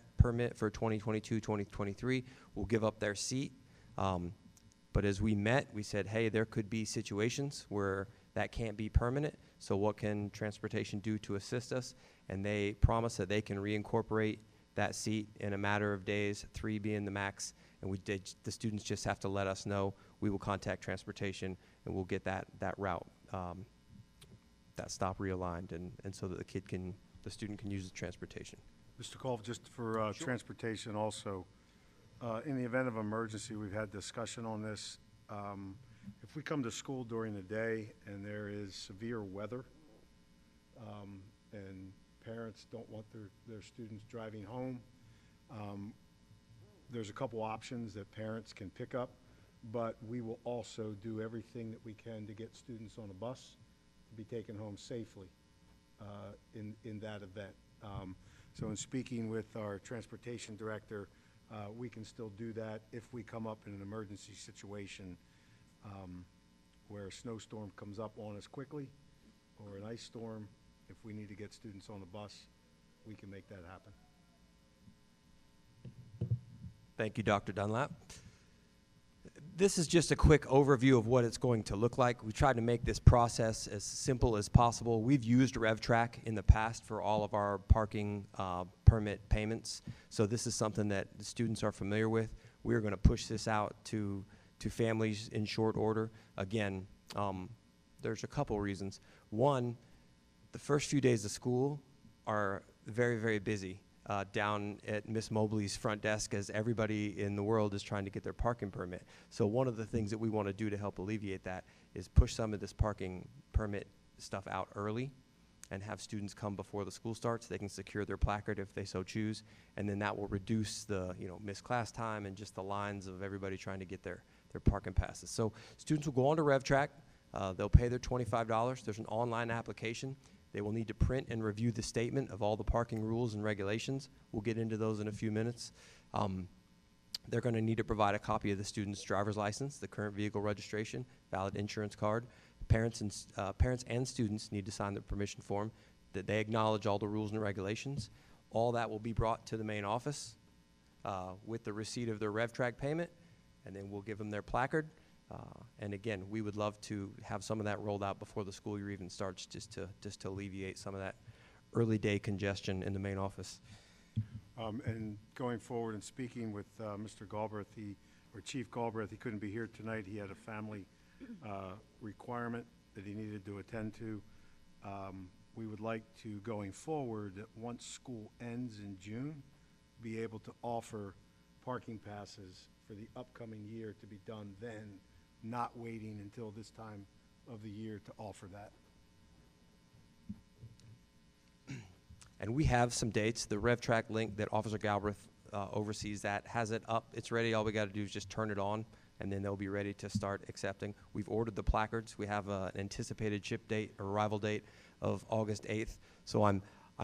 for 2022-2023 will give up their seat. But as we met, we said, hey, there could be situations where that can't be permanent, so what can transportation do to assist us? And they promise that they can reincorporate that seat in a matter of days, 3 being the max, and the students just have to let us know. We will contact transportation, and we'll get that route, that stop realigned, and so that the student can use the transportation. Mr. Kolf, just for transportation also, in the event of emergency, we've had discussion on this. If we come to school during the day and there is severe weather, and parents don't want their students driving home, there's a couple options that parents can pick up, but we will also do everything that we can to get students on a bus to be taken home safely in that event. So in speaking with our transportation director, we can still do that if we come up in an emergency situation where a snowstorm comes up on us quickly, or an ice storm. If we need to get students on the bus, we can make that happen. Thank you, Dr. Dunlap. This is just a quick overview of what it's going to look like. We tried to make this process as simple as possible. We've used RevTrack in the past for all of our parking permit payments, so this is something that the students are familiar with. We're going to push this out to families in short order. Again, there's a couple reasons. One, the first few days of school are very, very busy down at Miss Mobley's front desk, as everybody in the world is trying to get their parking permit. So one of the things that we want to do to help alleviate that is push some of this parking permit stuff out early and have students come before the school starts. They can secure their placard if they so choose, and then that will reduce the missed class time and just the lines of everybody trying to get their parking passes. So students will go on to RevTrack. They'll pay their $25. There's an online application. They will need to print and review the statement of all the parking rules and regulations. We'll get into those in a few minutes. They're going to need to provide a copy of the student's driver's license, the current vehicle registration, valid insurance card. Parents and students need to sign the permission form that they acknowledge all the rules and regulations. All that will be brought to the main office with the receipt of their RevTrack payment, and then we'll give them their placard. And again, we would love to have some of that rolled out before the school year even starts, just to alleviate some of that early day congestion in the main office. And going forward and speaking with Mr. Galbraith, or Chief Galbraith, he couldn't be here tonight. He had a family requirement that he needed to attend to. We would like to, going forward, that once school ends in June, be able to offer parking passes for the upcoming year to be done then, not waiting until this time of the year to offer that. And we have some dates. The RevTrack link that Officer Galbraith oversees that has it up. It's ready. All we got to do is just turn it on, and then they'll be ready to start accepting. We've ordered the placards. We have an anticipated ship date, or arrival date, of August 8th. So I'm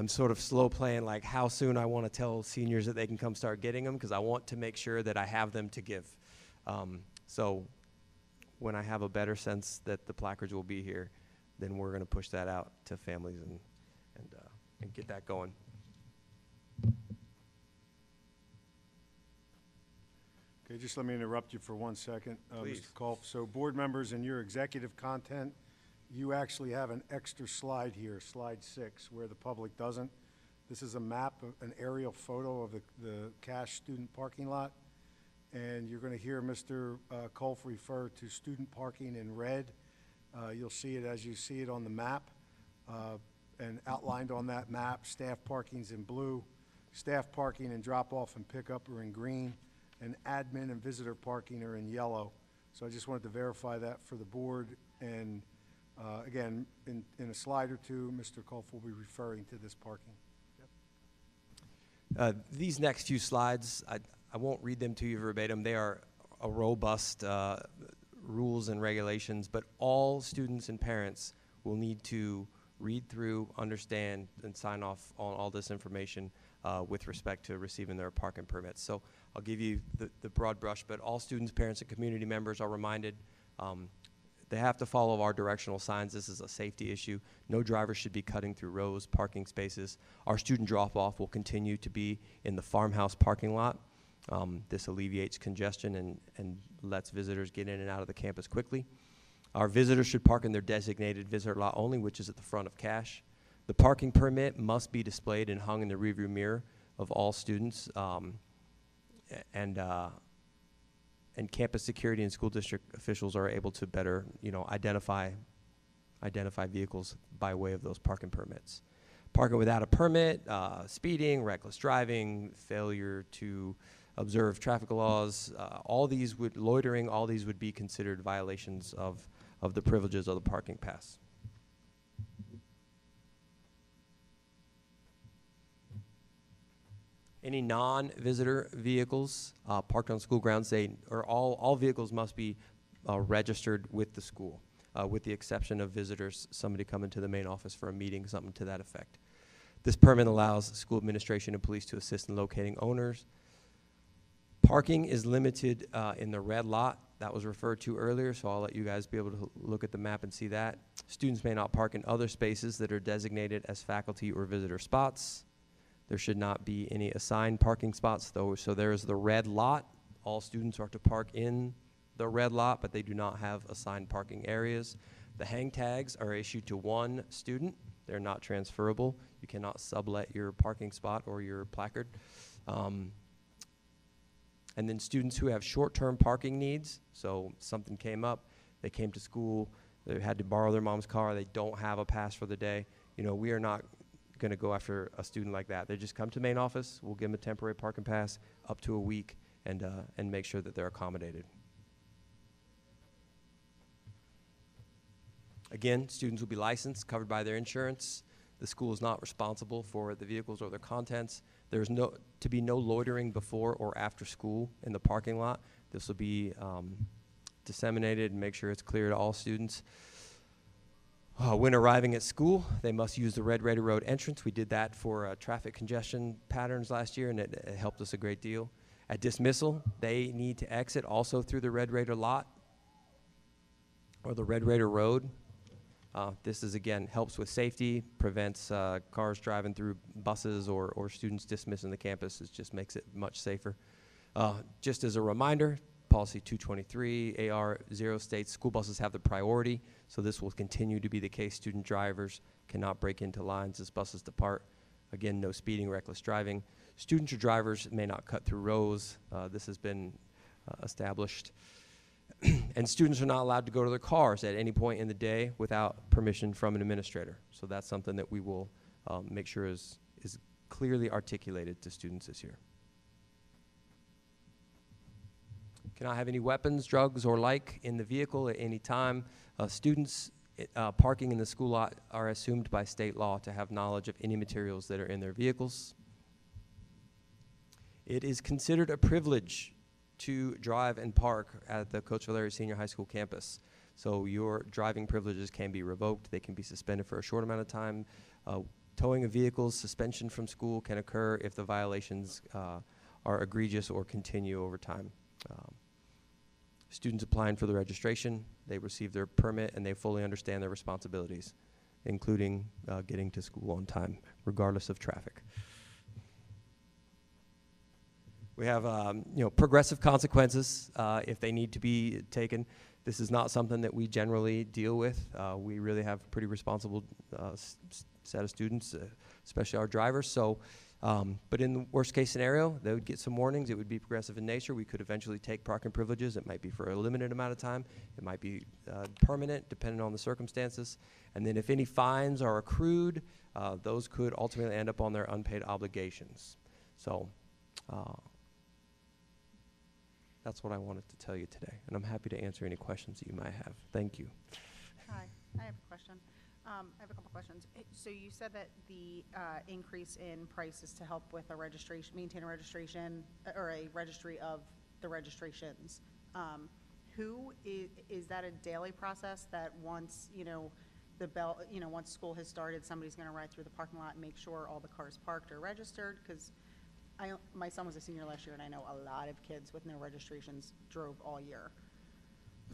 sort of slow playing, like how soon I want to tell seniors that they can come start getting them, because I want to make sure that I have them to give. So when I have a better sense that the placards will be here, then we're going to push that out to families and get that going. Okay, just let me interrupt you for 1 second, Please. Mr. Kolf. So board members, in your executive content, you actually have an extra slide here, slide 6, where the public doesn't. This is a map, an aerial photo of the Cash student parking lot. And you're going to hear Mr. Kolf refer to student parking in red. You'll see it as you see it on the map. And outlined on that map, staff parking's in blue, Staff parking and drop-off and pickup are in green, and admin and visitor parking are in yellow. So I just wanted to verify that for the board, and again, in a slide or two, Mr. Kolf will be referring to this parking. These next few slides, I won't read them to you verbatim. They are a robust rules and regulations, but all students and parents will need to read through, understand, and sign off on all this information with respect to receiving their parking permits. So I'll give you the broad brush, but all students, parents, and community members are reminded they have to follow our directional signs. This is a safety issue. No driver should be cutting through rows, parking spaces. Our student drop-off will continue to be in the farmhouse parking lot. This alleviates congestion and lets visitors get in and out of the campus quickly. Our visitors should park in their designated visitor lot only, which is at the front of cash. The parking permit must be displayed and hung in the rearview mirror of all students, and campus security and school district officials are able to better, identify vehicles by way of those parking permits. Parking without a permit, speeding, reckless driving, failure to observe traffic laws, loitering, all these would be considered violations of the privileges of the parking pass. Any non-visitor vehicles parked on school grounds, all vehicles must be registered with the school, with the exception of visitors, somebody coming to the main office for a meeting, something to that effect. This permit allows school administration and police to assist in locating owners. Parking is limited in the red lot. That was referred to earlier, so I'll let you guys be able to look at the map and see that. Students may not park in other spaces that are designated as faculty or visitor spots. There should not be any assigned parking spots, though, so there is the red lot. All students are to park in the red lot, but they do not have assigned parking areas. The hang tags are issued to one student. They're not transferable. You cannot sublet your parking spot or your placard. And then students who have short-term parking needs, so something came up, they came to school, they had to borrow their mom's car, they don't have a pass for the day, we are not going to go after a student like that. They just come to main office, we'll give them a temporary parking pass up to a week and make sure that they're accommodated. Again, students will be licensed, covered by their insurance. The school is not responsible for the vehicles or their contents. There's to be no loitering before or after school in the parking lot. This will be disseminated and make sure it's clear to all students. When arriving at school, they must use the Red Raider Road entrance. We did that for traffic congestion patterns last year, and it helped us a great deal. At dismissal, they need to exit also through the Red Raider lot or the Red Raider Road. This is, again, helps with safety, prevents cars driving through buses or students dismissing the campus. It just makes it much safer. Just as a reminder, Policy 223, AR 0 states school buses have the priority, so this will continue to be the case. Student drivers cannot break into lines as buses depart. Again, no speeding, reckless driving. Students or drivers may not cut through rows. This has been established. And students are not allowed to go to their cars at any point in the day without permission from an administrator. So that's something that we will make sure is clearly articulated to students this year. Cannot have any weapons, drugs, or like in the vehicle at any time. Students parking in the school lot are assumed by state law to have knowledge of any materials that are in their vehicles. It is considered a privilege to drive and park at the Coatesville Area Senior High School campus. So your driving privileges can be revoked. They can be suspended for a short amount of time. Towing of vehicles, suspension from school can occur if the violations are egregious or continue over time. Students applying for the registration, they receive their permit and they fully understand their responsibilities, including getting to school on time, regardless of traffic. We have progressive consequences if they need to be taken. This is not something that we generally deal with. We really have a pretty responsible set of students, especially our drivers. So, but in the worst case scenario, they would get some warnings. It would be progressive in nature. We could eventually take parking privileges. It might be for a limited amount of time. It might be permanent, depending on the circumstances. And then if any fines are accrued, those could ultimately end up on their unpaid obligations. So that's what I wanted to tell you today, and I'm happy to answer any questions that you might have. Thank you. Hi, I have a question. I have a couple questions. So you said that the increase in price is to help with a registration, maintain a registration, or a registry of the registrations. Is that a daily process that once, the bell, once school has started, somebody's gonna ride through the parking lot and make sure all the cars parked are registered? Because my son was a senior last year, and I know a lot of kids with no registrations drove all year.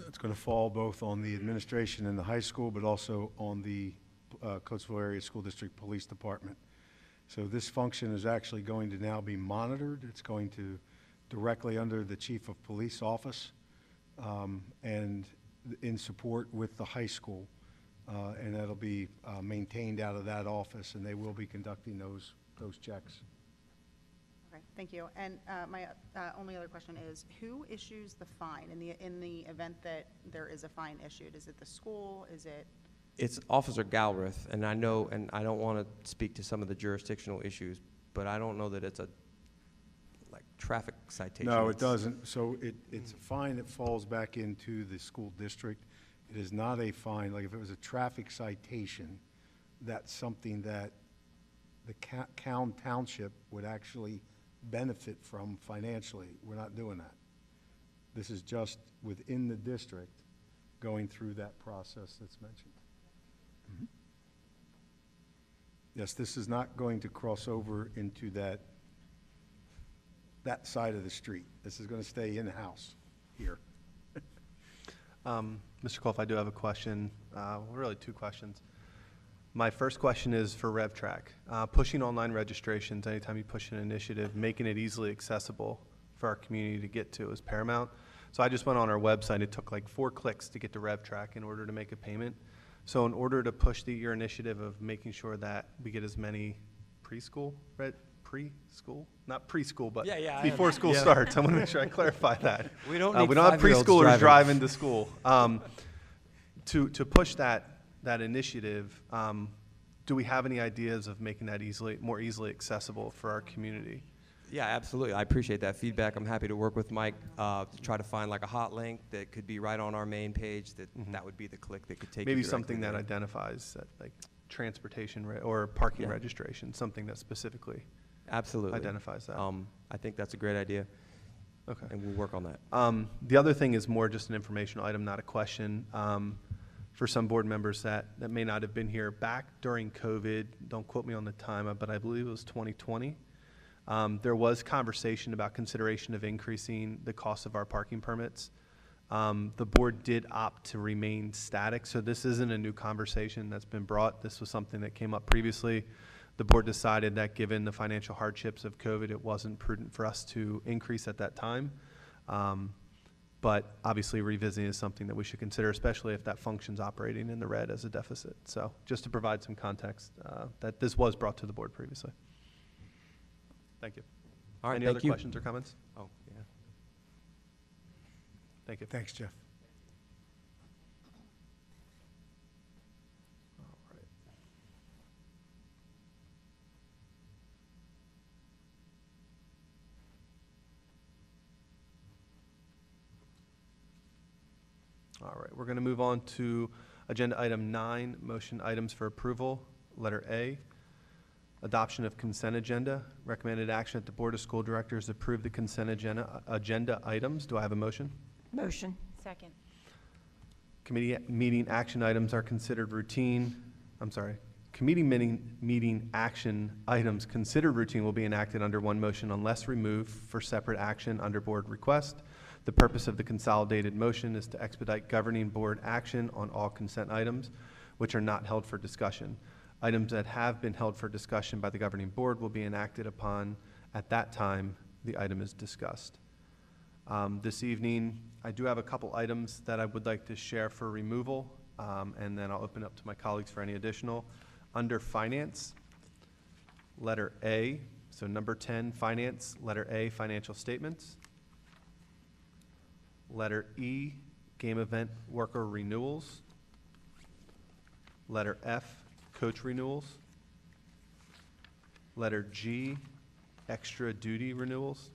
It's going to fall both on the administration in the high school, but also on the Coatesville Area School District Police Department. So this function is actually going to now be monitored. It's going to directly under the Chief of Police Office, and in support with the high school. And that'll be maintained out of that office, and they will be conducting those checks. Okay, thank you. And my only other question is, who issues the fine in the event that there is a fine issued? Is it the school? Is it? It's Officer Galbraith, and I know, and I don't want to speak to some of the jurisdictional issues, but I don't know that it's a traffic citation. No, it doesn't. So it's a fine that falls back into the school district. It is not a fine, like if it was a traffic citation, that's something that the township would actually benefit from financially. We're not doing that. This is just within the district going through that process that's mentioned. Mm-hmm. Yes, this is not going to cross over into that side of the street. This is going to stay in-house here. Mr. Cole, I do have a question, really two questions. My first question is for RevTrack. Pushing online registrations, anytime you push an initiative, making it easily accessible for our community to get to is paramount. So I just went on our website. It took like 4 clicks to get to RevTrack in order to make a payment. So in order to push your initiative of making sure that we get as many preschool, not preschool, but before school starts. I want to make sure I clarify that. We don't have preschoolers driving to school. To push that initiative, do we have any ideas of making that more easily accessible for our community? Yeah, absolutely. I appreciate that feedback. I'm happy to work with Mike to try to find like a hot link that could be right on our main page. That would be the click that could take maybe you something that there. identifies that, like transportation or parking registration, something that specifically identifies that. I think that's a great idea. Okay. And we'll work on that. The other thing is more just an informational item, not a question. For some board members that may not have been here back during COVID, don't quote me on the time, but I believe it was 2020. There was conversation about consideration of increasing the cost of our parking permits. The board did opt to remain static, so this isn't a new conversation that's been brought. This was something that came up previously. The board decided that given the financial hardships of COVID, it wasn't prudent for us to increase at that time. But obviously revisiting is something that we should consider, especially if that function's operating in the red as a deficit. So just to provide some context, that this was brought to the board previously. Thank you. All right, Any thank other you. questions or comments? Oh, yeah. Thank you. Thanks, Jeff. All right, we're going to move on to agenda item 9, motion items for approval. Letter A, adoption of consent agenda. Recommended action that the Board of School Directors approve the consent agenda items. Do I have a motion? Motion. Second. Committee meeting action items are considered routine. Committee meeting action items considered routine will be enacted under one motion unless removed for separate action under board request. The purpose of the consolidated motion is to expedite governing board action on all consent items which are not held for discussion. Items that have been held for discussion by the governing board will be enacted upon at that time the item is discussed. This evening, I do have a couple items that I would like to share for removal, and then I'll open up to my colleagues for any additional. Under Finance, letter A, so number 10, Finance, letter A, Financial Statements. Letter E, Game Event Worker Renewals. Letter F, Coach Renewals. Letter G, extra duty renewals.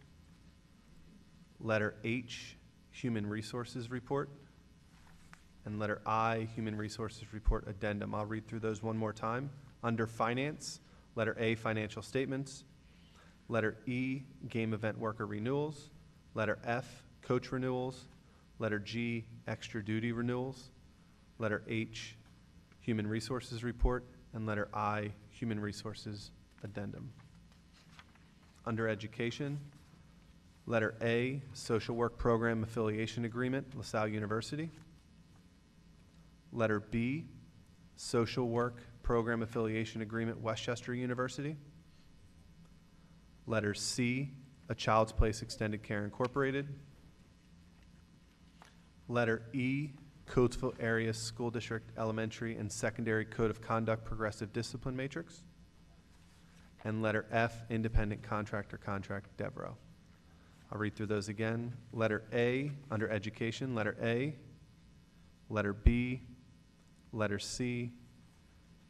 Letter H, human resources report. And letter I, human resources report addendum. I'll read through those one more time. Under finance, letter A, financial statements. Letter E, game event worker renewals. Letter F, coach renewals. Letter G, extra duty renewals. Letter H, human resources report. And letter I, human resources addendum. Under education, letter A, social work program affiliation agreement, LaSalle University. Letter B, social work program affiliation agreement, Westchester University. Letter C, A Child's Place Extended Care Incorporated. Letter E, Coatesville Area School District Elementary and Secondary Code of Conduct Progressive Discipline Matrix. And letter F, Independent Contractor Contract, Devereaux. I'll read through those again. Letter A, under education, letter A. Letter B, letter C,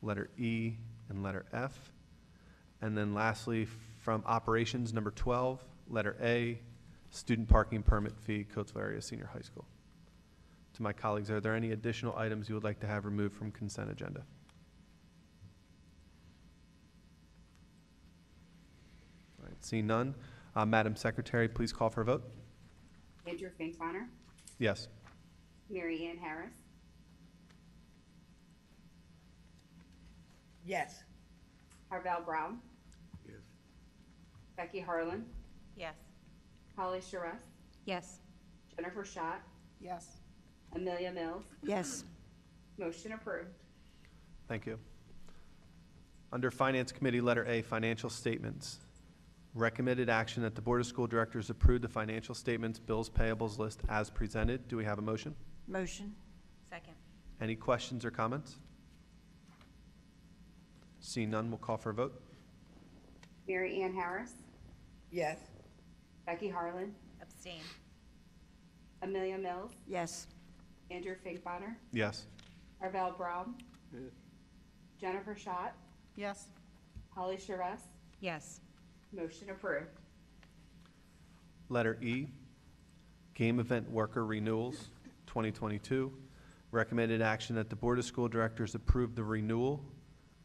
letter E, and letter F. And then lastly, from operations, number 12, letter A, student parking permit fee, Coatesville Area Senior High School. To my colleagues, are there any additional items you would like to have removed from consent agenda? All right, seeing none. Madam Secretary, please call for a vote. Andrew Finkbeiner, Yes. Mary Ann Harris, Yes. Arvell Brown, Yes. Becky Harlan, Yes. Holly Charest, Yes. Jennifer Schott, Yes. Amelia Mills. Yes. Motion approved. Thank you. Under Finance Committee, letter A, financial statements. Recommended action that the Board of School Directors approve the financial statements, bills, payables list as presented. Do we have a motion? Motion. Second. Any questions or comments? Seeing none, we'll call for a vote. Mary Ann Harris, Yes. Becky Harlan, Abstain. Amelia Mills, Yes. Andrew Finkbeiner, Yes. Arvell Brown, Jennifer Schott, Yes. Holly Charest. Yes. Motion approved. Letter E, game event worker renewals, 2022. Recommended action that the Board of School Directors approve the renewal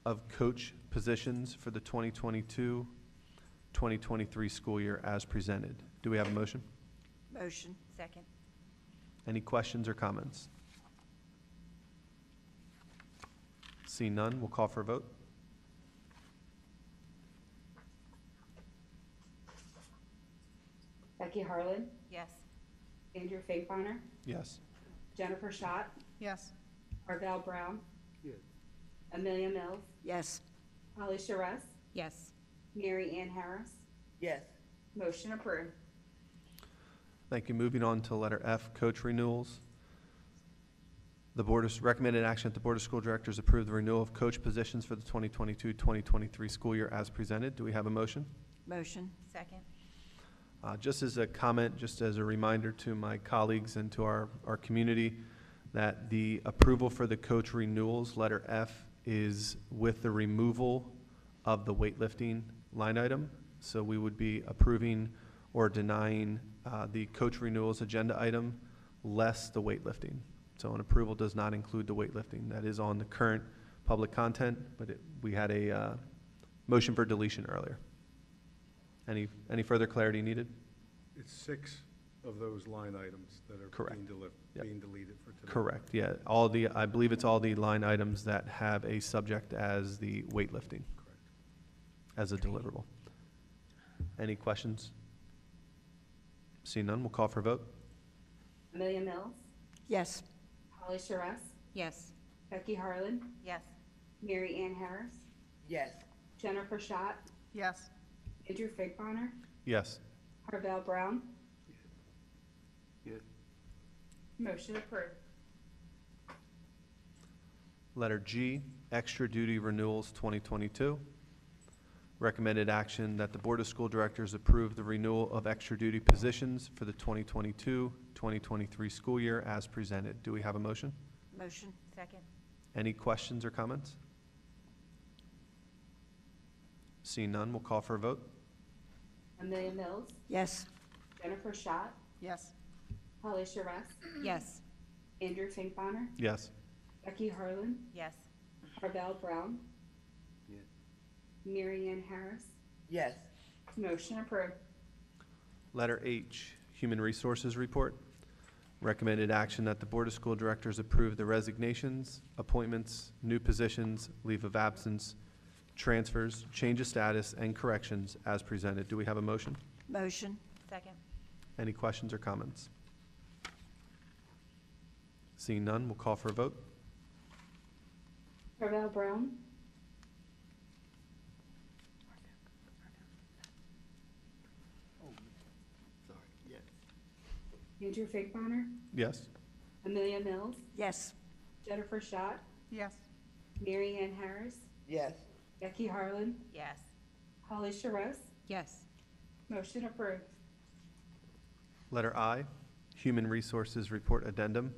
of coach positions for the 2022-2023 school year as presented. Do we have a motion? Motion. Second. Any questions or comments? See none, we'll call for a vote. Becky Harlan, Yes. Andrew Finkbeiner, Yes. Jennifer Schott, Yes. Arvell Brown, Yes. Amelia Mills, Yes. Holly Charest, Yes. Mary Ann Harris. Yes. Motion approved. Thank you. Moving on to letter F, coach renewals. The board has recommended action that the Board of School Directors approve the renewal of coach positions for the 2022-2023 school year as presented. Do we have a motion? Motion. Second. Just as a comment, just as a reminder to my colleagues and to our community, that the approval for the coach renewals, letter F, is with the removal of the weightlifting line item. So we would be approving or denying the coach renewals agenda item less the weightlifting. So an approval does not include the weightlifting. That is on the current public content, but we had a motion for deletion earlier. Any further clarity needed? It's 6 of those line items that are Correct. Yep. being deleted for today. Correct, yeah. I believe it's all the line items that have a subject as the weightlifting, Correct. as a deliverable. Any questions? See none, we'll call for a vote. Amelia Mills, Yes. Holly Charest, Yes. Becky Harlan, Yes. Mary Ann Harris, Yes. Jennifer Schott, Yes. Andrew Finkbeiner, Yes. Arvell Brown. Yes. Motion approved. Letter G, extra duty renewals 2022. Recommended action that the Board of School Directors approve the renewal of extra duty positions for the 2022-2023 school year as presented. Do we have a motion? Motion. Second. Any questions or comments? Seeing none, we'll call for a vote. Amelia Mills, Yes. Jennifer Schott, Yes. Holly Charess, Yes. Andrew Finkbonner, Yes. Becky Harlan, Yes. Arvell Brown, Mary Ann Harris. Yes. Motion approved. Letter H, Human Resources Report. Recommended action that the Board of School Directors approve the resignations, appointments, new positions, leave of absence, transfers, change of status, and corrections as presented. Do we have a motion? Motion. Second. Any questions or comments? Seeing none, we'll call for a vote. Arvell Brown, Andrew Finkbonner, Yes. Amelia Mills, Yes. Jennifer Schott, Yes. Mary Ann Harris, Yes. Becky Harlan, Yes. Holly Charess. Yes. Motion approved. Letter I, Human Resources Report Addendum.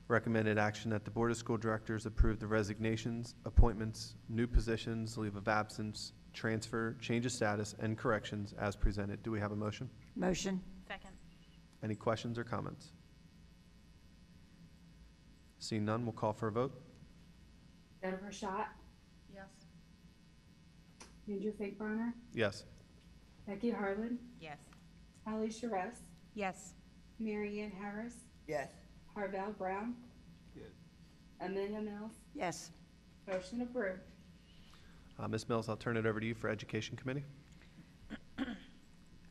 Recommended action that the Board of School Directors approve the resignations, appointments, new positions, leave of absence, transfer, change of status, and corrections as presented. Do we have a motion? Motion. Second. Any questions or comments? Seeing none, we'll call for a vote. Jennifer Schott, Yes. Andrew Finkbonner, Yes. Becky Harlan, Yes. Holly Charess, Yes. Mary Ann Harris, Yes. Arvell Brown, Amelia Mills. Yes. Motion approved. Ms. Mills, I'll turn it over to you for Education Committee.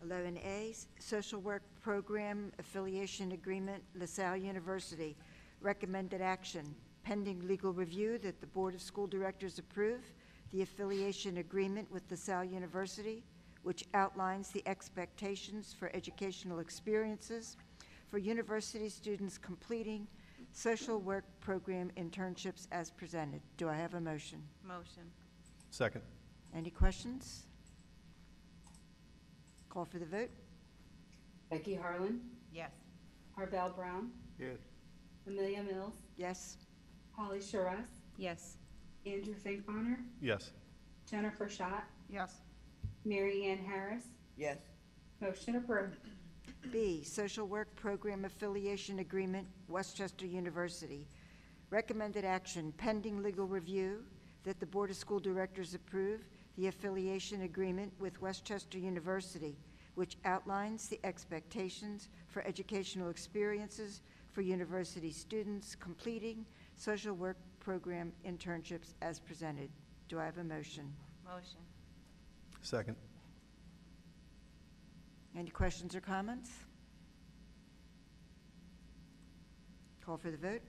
11A, Social Work Program Affiliation Agreement, LaSalle University. Recommended action, pending legal review, that the Board of School Directors approve the affiliation agreement with LaSalle University, which outlines the expectations for educational experiences for university students completing social work program internships as presented. Do I have a motion? Motion. Second. Any questions? Call for the vote. Becky Harlan, Yes. Arvell Brown, Yes. Amelia Mills, Yes. Holly Charess, Yes. Andrew Finkbonner, Yes. Jennifer Schott, Yes. Mary Ann Harris. Yes. Motion approved. B, Social Work Program Affiliation Agreement, Westchester University. Recommended action, pending legal review, that the Board of School Directors approve the affiliation agreement with Westchester University, which outlines the expectations for educational experiences for university students completing social work program internships as presented. Do I have a motion? Motion. Second. Any questions or comments? Call for the vote.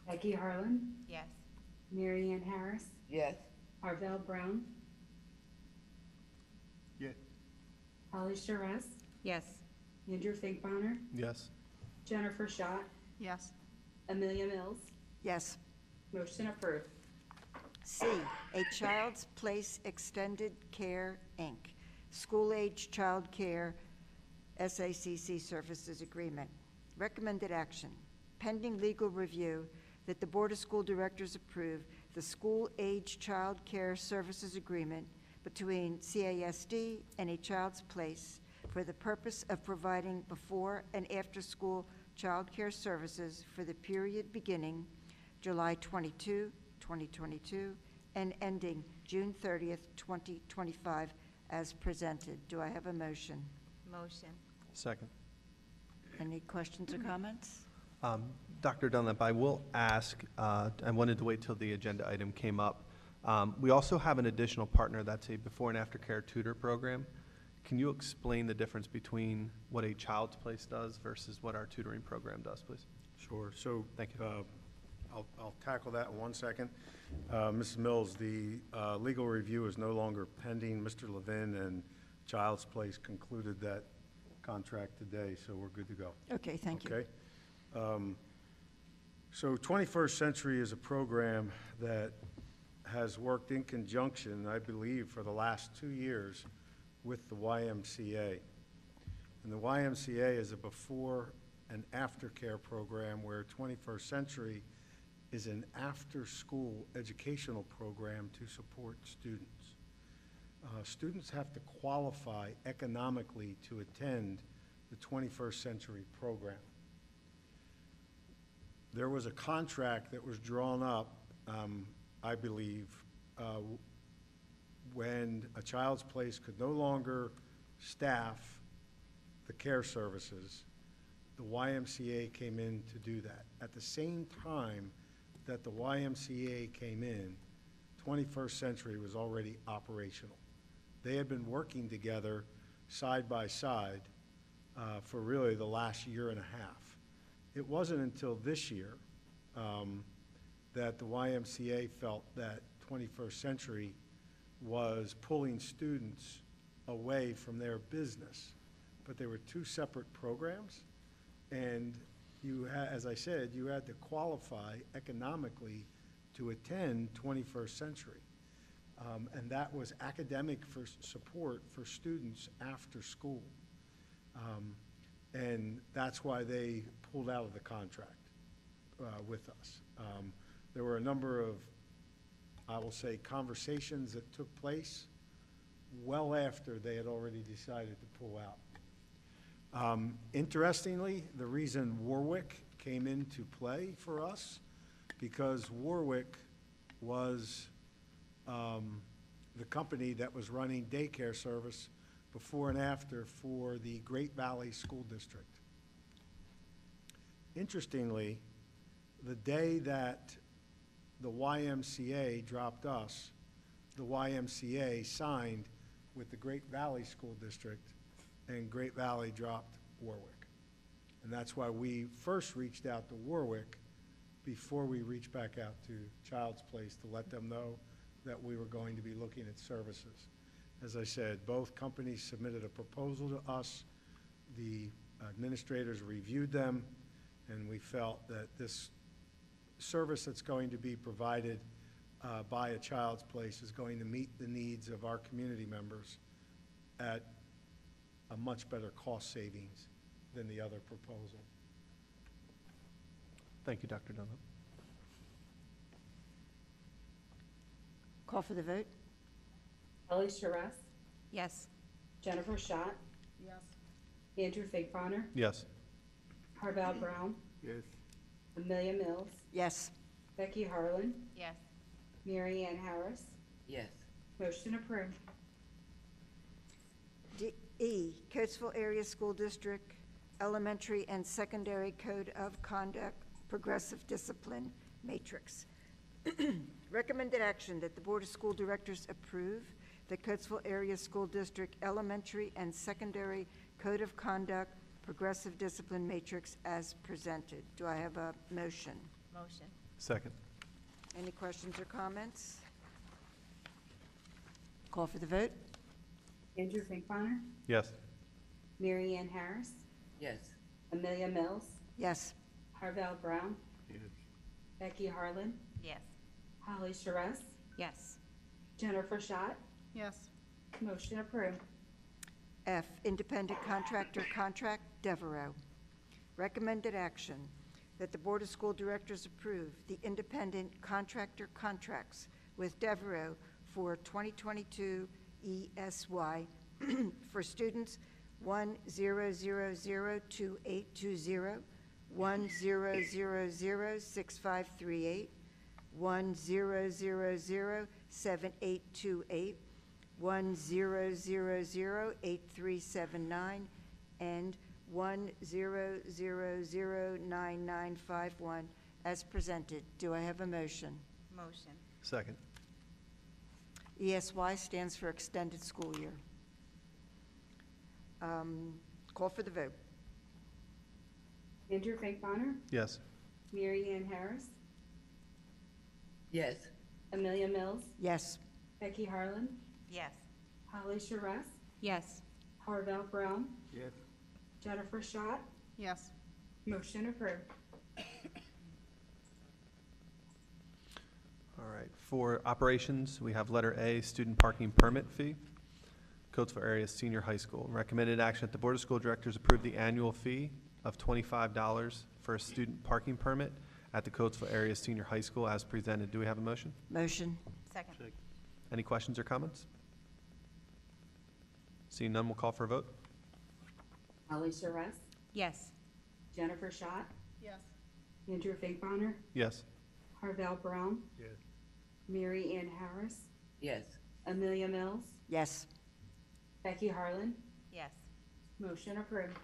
Becky Harlan, Yes. Mary Ann Harris, Yes. Arvell Brown, Yes. Holly Charess, Yes. Andrew Finkbonner, Yes. Jennifer Schott, Yes. Amelia Mills. Yes. Motion approved. C, A Child's Place Extended Care, Inc., School-Age Child Care SACC Services Agreement. Recommended action, pending legal review, that the Board of School Directors approve the School-Age Child Care Services Agreement between CASD and A Child's Place for the purpose of providing before and after-school child care services for the period beginning July 22, 2022, and ending June 30th, 2025, as presented. Do I have a motion? Motion. Second. Any questions or comments? Dr. Dunlap, I will ask, I wanted to wait till the agenda item came up. We also have an additional partner that's a before and after care tutor program. Can you explain the difference between what a Child's Place does versus what our tutoring program does, please? Sure. So, Thank you. I'll tackle that in 1 second. Mrs. Mills, the legal review is no longer pending. Mr. Levin and Child's Place concluded that contract today, so we're good to go. Okay, thank you. Okay? So 21st Century is a program that has worked in conjunction, I believe, for the last 2 years with the YMCA. And the YMCA is a before and after care program where 21st Century is an after-school educational program to support students. students have to qualify economically to attend the 21st Century program. There was a contract that was drawn up, I believe, when a Child's Place could no longer staff the care services. The YMCA came in to do that. At the same time that the YMCA came in, 21st Century was already operational. They had been working together side by side for really the last year and a half. It wasn't until this year that the YMCA felt that 21st Century was pulling students away from their business. But they were two separate programs, and as I said, you had to qualify economically to attend 21st Century. And that was academic support for students after school. And that's why they pulled out of the contract with us. There were a number of, I will say, conversations that took place well after they had already decided to pull out. Interestingly, the reason Warwick came into play for us, because Warwick was the company that was running daycare service before and after for the Great Valley School District. Interestingly, the day that the YMCA dropped us, the YMCA signed with the Great Valley School District, and Great Valley dropped Warwick. And that's why we first reached out to Warwick before we reached back out to Child's Place to let them know that we were going to be looking at services. As I said, both companies submitted a proposal to us. The administrators reviewed them, and we felt that this service that's going to be provided by a Child's Place is going to meet the needs of our community members at a much better cost savings than the other proposal. Thank you, Dr. Dunlap. Call for the vote? Holly Sharif, Yes. Jennifer Schott, Yes. Andrew Finkbonner, Yes. Harvell Brown, Yes. Amelia Mills, Yes. Becky Harlan, Yes. Mary Ann Harris. Yes. Motion approved. E, Coatesville Area School District Elementary and Secondary Code of Conduct Progressive Discipline Matrix. Recommended action that the Board of School Directors approve the Coatesville Area School District Elementary and Secondary Code of Conduct Progressive Discipline Matrix as presented. Do I have a motion? Motion. Second. Any questions or comments? Call for the vote? Andrew Finkbonner, Yes. Mary Ann Harris, Yes. Amelia Mills, Yes. Harvell Brown, Becky Harlan, Yes. Holly Sharif, Yes. Jennifer Schott. Yes. Motion approved. F, Independent Contractor Contract, Devereaux. Recommended action that the Board of School Directors approve the independent contractor contracts with Devereaux for 2022 ESY for students 10002820, 10006538, 10007828, 10008379, and 10009951 as presented. Do I have a motion? Motion. Second. ESY stands for Extended School Year. Call for the vote. Andrew Finkbonner, Yes. Mary Ann Harris, Yes. Amelia Mills, Yes. Becky Harlan, Yes. Holly Sharif, Yes. Harvell Brown, Yes. Jennifer Schott. Yes. Motion approved. All right. For operations, we have letter A, student parking permit fee, Coatesville Area Senior High School. Recommended action that the Board of School Directors approve the annual fee of $25 for a student parking permit at the Coatesville Area Senior High School as presented. Do we have a motion? Motion. Second. Any questions or comments? Seeing none, we'll call for a vote. Holly Charest, Yes. Jennifer Schott, Yes. Andrew Finkbeiner, Yes. Harvell Brown, Yes. Mary Ann Harris, Yes. Amelia Mills, Yes. Becky Harlan. Yes. Motion approved.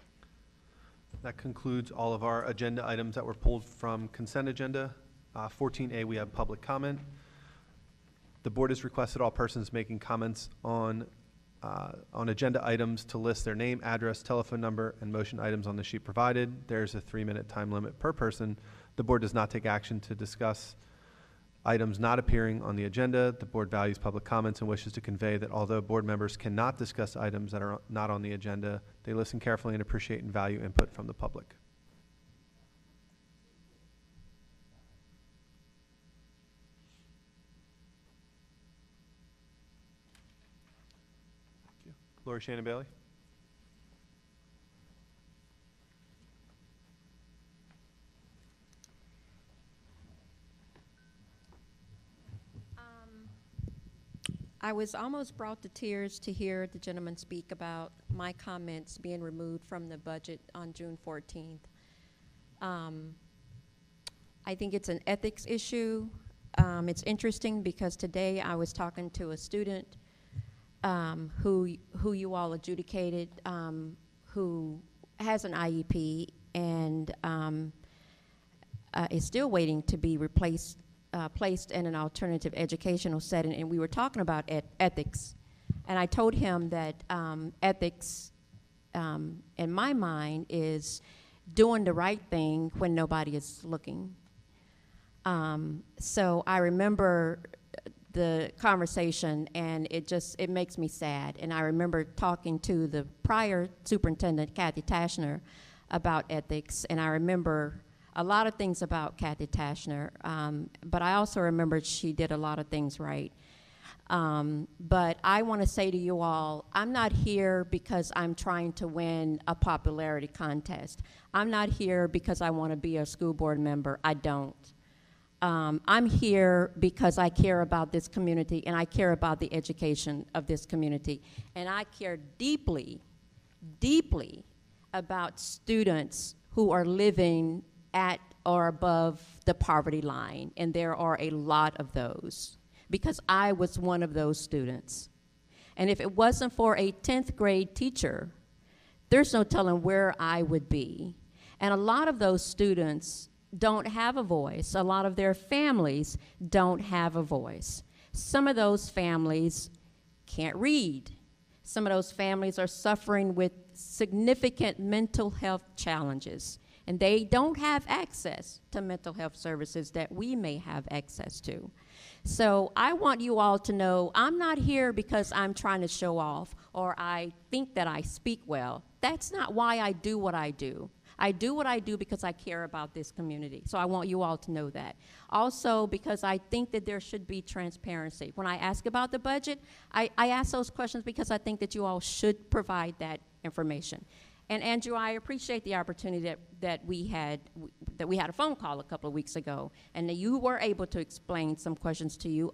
That concludes all of our agenda items that were pulled from consent agenda. 14A, we have public comment. The board has requested all persons making comments on agenda items to list their name, address, telephone number, and motion items on the sheet provided. There's a 3-minute time limit per person. The board does not take action to discuss items not appearing on the agenda. The board values public comments and wishes to convey that although board members cannot discuss items that are not on the agenda, they listen carefully and appreciate and value input from the public. Thank you. Lori Shannon Bailey. I was almost brought to tears to hear the gentleman speak about my comments being removed from the budget on June 14th. I think it's an ethics issue. It's interesting because today I was talking to a student who you all adjudicated, who has an IEP and is still waiting to be placed in an alternative educational setting, and we were talking about ethics. And I told him that ethics, in my mind, is doing the right thing when nobody is looking. So I remember the conversation, and it makes me sad. And I remember talking to the prior superintendent, Kathy Tashner, about ethics, and I remember a lot of things about Kathy Tashner, but I also remembered she did a lot of things right. But I want to say to you all, I'm not here because I'm trying to win a popularity contest. I'm not here because I want to be a school board member. I don't. I'm here because I care about this community and I care about the education of this community. And I care deeply, deeply about students who are living at or above the poverty line, and there are a lot of those, because I was one of those students. And if it wasn't for a 10th grade teacher, there's no telling where I would be. And a lot of those students don't have a voice. A lot of their families don't have a voice. Some of those families can't read. Some of those families are suffering with significant mental health challenges, and they don't have access to mental health services that we may have access to. So I want you all to know I'm not here because I'm trying to show off or I think that I speak well. That's not why I do what I do. I do what I do because I care about this community. So I want you all to know that. Also, because I think that there should be transparency. When I ask about the budget, I ask those questions because I think that you all should provide that information. And Andrew, I appreciate the opportunity that we had a phone call a couple of weeks ago, and that you were able to explain some questions to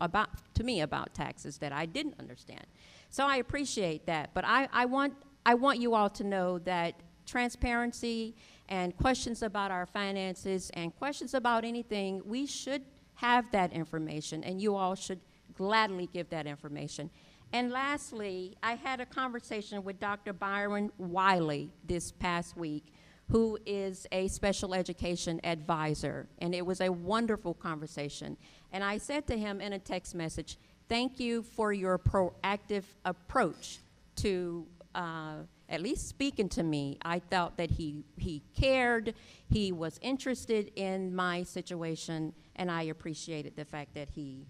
me about taxes that I didn't understand. So I appreciate that, but I want you all to know that transparency and questions about our finances and questions about anything, we should have that information, and you all should gladly give that information. And lastly, I had a conversation with Dr. Byron Wiley this past week, who is a special education advisor, and it was a wonderful conversation. And I said to him in a text message, thank you for your proactive approach to at least speaking to me. I felt that he cared, he was interested in my situation, and I appreciated the fact that he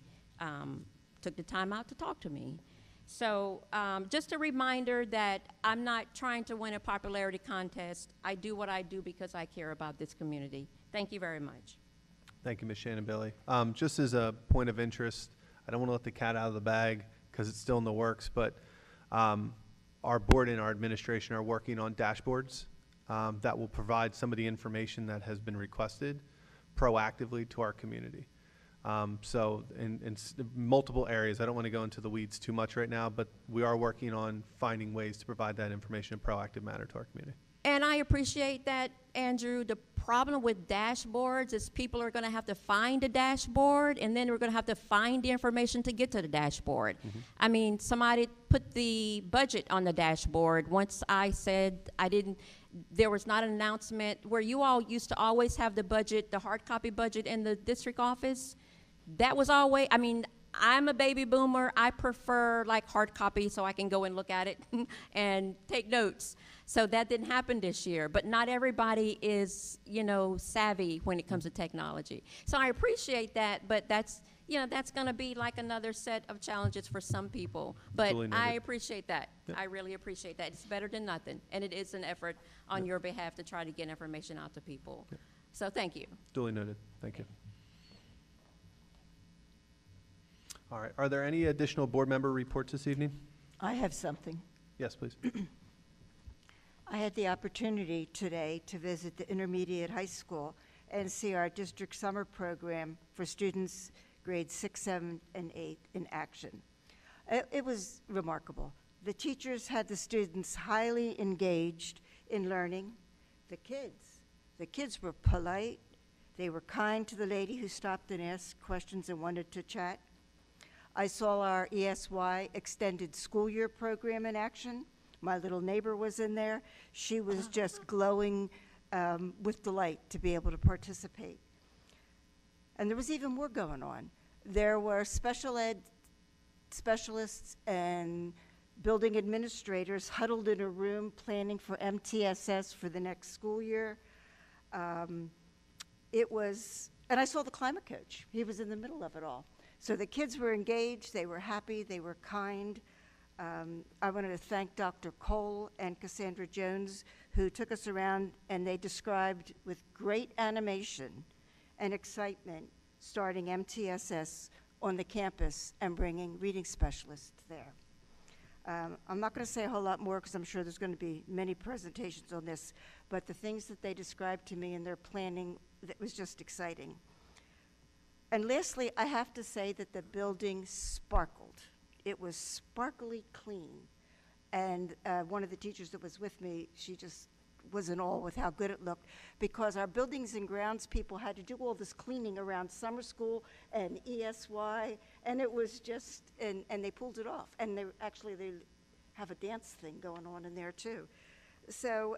took the time out to talk to me. So just a reminder that I'm not trying to win a popularity contest. I do what I do because I care about this community. Thank you very much. Thank you, Ms. Shannon Bailey. Just as a point of interest, I don't want to let the cat out of the bag because it's still in the works, but our board and our administration are working on dashboards that will provide some of the information that has been requested proactively to our community. So in multiple areas, I don't want to go into the weeds too much right now, but we are working on finding ways to provide that information in a proactive manner to our community. And I appreciate that, Andrew. The problem with dashboards is people are going to have to find a dashboard, and then we're going to have to find the information to get to the dashboard. I mean, somebody put the budget on the dashboard. Once I said there was not an announcement where you all used to always have the budget, the hard copy budget in the district office. That was always, I mean, I'm a baby boomer. I prefer like hard copy so I can go and look at it and take notes. So that didn't happen this year, but not everybody is, savvy when it comes to technology. So I appreciate that, but that's going to be like another set of challenges for some people. But Duly noted. I appreciate that. Yep. I really appreciate that. It's better than nothing, and it is an effort on your behalf to try to get information out to people. So thank you. Duly noted. Thank you. All right. Are there any additional board member reports this evening? I have something. Yes, please. I had the opportunity today to visit the intermediate high school and see our district summer program for students grades 6, 7, and 8 in action. It was remarkable. The teachers had the students highly engaged in learning. The kids were polite. They were kind to the lady who stopped and asked questions and wanted to chat. I saw our ESY extended school year program in action. My little neighbor was in there. She was just glowing with delight to be able to participate. And there was even more going on. There were special ed specialists and building administrators huddled in a room planning for MTSS for the next school year. And I saw the climate coach. He was in the middle of it all. So the kids were engaged, they were happy, they were kind. I wanted to thank Dr. Cole and Cassandra Jones, who took us around, and they described with great animation and excitement starting MTSS on the campus and bringing reading specialists there. I'm not going to say a whole lot more because I'm sure there's going to be many presentations on this, but the things that they described to me in their planning, that was just exciting. And lastly, I have to say that the building sparkled. It was sparkly clean. And one of the teachers that was with me, she just was in awe with how good it looked, because our buildings and grounds people had to do all this cleaning around summer school and ESY, and it was just, and they pulled it off. And they have a dance thing going on in there too. So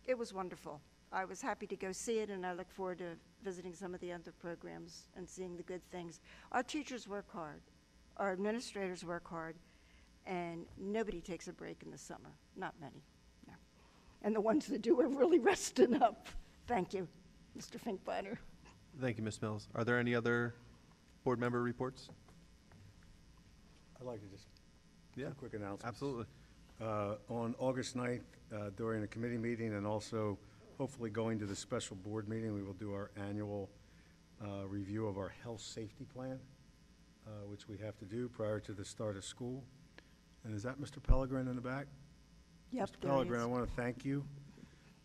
it was wonderful. I was happy to go see it, and I look forward to visiting some of the other programs and seeing the good things. Our teachers work hard. Our administrators work hard, and nobody takes a break in the summer. Not many, no. And the ones that do are really resting up. Thank you, Mr. Finkbeiner. Thank you, Ms. Mills. Are there any other board member reports? I'd like to just, Yeah, a quick announcement. absolutely. On August 9th, during a committee meeting and also hopefully going to the special board meeting, we will do our annual review of our health safety plan, which we have to do prior to the start of school. And is that Mr. Pellegrin in the back? Yep, Mr. there he Pellegrin, I is. want to thank you.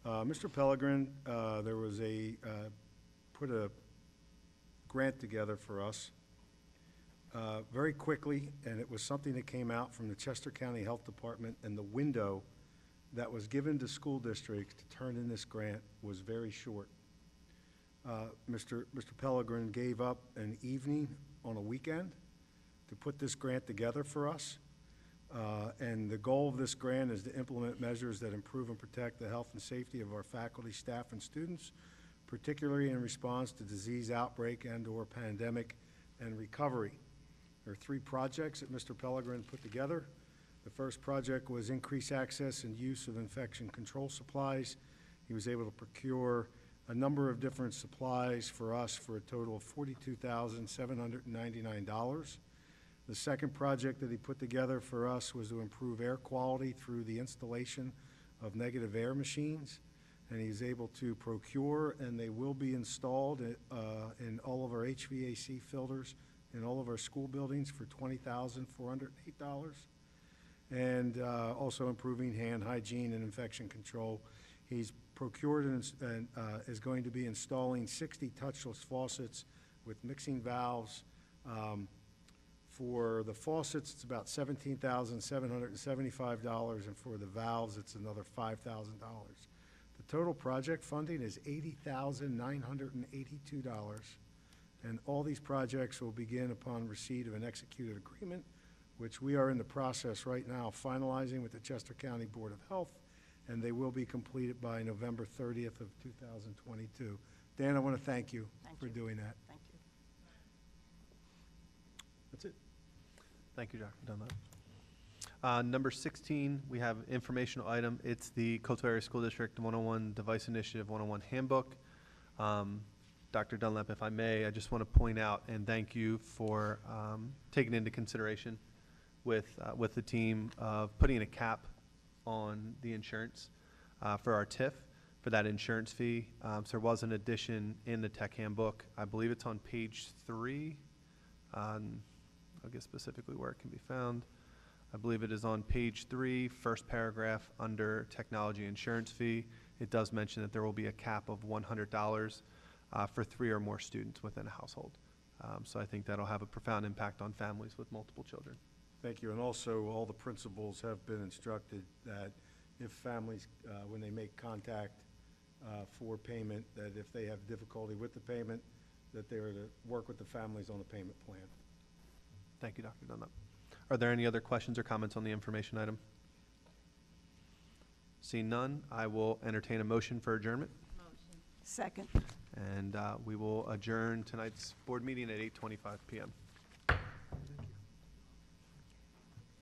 Mr. Pellegrin, there was put a grant together for us very quickly, and it was something that came out from the Chester County Health Department, and the window that was given to school districts to turn in this grant was very short. Mr. Pellegrin gave up an evening on a weekend to put this grant together for us. And the goal of this grant is to implement measures that improve and protect the health and safety of our faculty, staff, and students, particularly in response to disease outbreak and/or pandemic and recovery. There are 3 projects that Mr. Pellegrin put together. The first project was increase access and use of infection control supplies. He was able to procure a number of different supplies for us for a total of $42,799. The second project that he put together for us was to improve air quality through the installation of negative air machines. And he's able to procure, and they will be installed in all of our HVAC filters in all of our school buildings for $20,408. And also improving hand hygiene and infection control. He's procured and is going to be installing 60 touchless faucets with mixing valves. For the faucets, it's about $17,775, and for the valves, it's another $5,000. The total project funding is $80,982, and all these projects will begin upon receipt of an executed agreement, which we are in the process right now finalizing with the Chester County Board of Health, and they will be completed by November 30th of 2022. Dan, I want to thank you for doing that. Thank you. That's it. Thank you, Dr. Dunlap. Number 16, we have informational item. It's the Coatesville Area School District 101 Device Initiative 101 Handbook. Dr. Dunlap, if I may, I just want to point out and thank you for taking into consideration with the team of putting a cap on the insurance for our TIF, for that insurance fee. So there was an addition in the tech handbook. I believe it's on page 3. I'll get specifically where it can be found. I believe it is on page 3, first paragraph under technology insurance fee. It does mention that there will be a cap of $100 for 3 or more students within a household. So I think that'll have a profound impact on families with multiple children. Thank you. And also, all the principals have been instructed that if families, when they make contact for payment, that if they have difficulty with the payment, that they are to work with the families on the payment plan. Thank you, Dr. Dunlap. Are there any other questions or comments on the information item? Seeing none, I will entertain a motion for adjournment. Second. And we will adjourn tonight's board meeting at 8:25 p.m.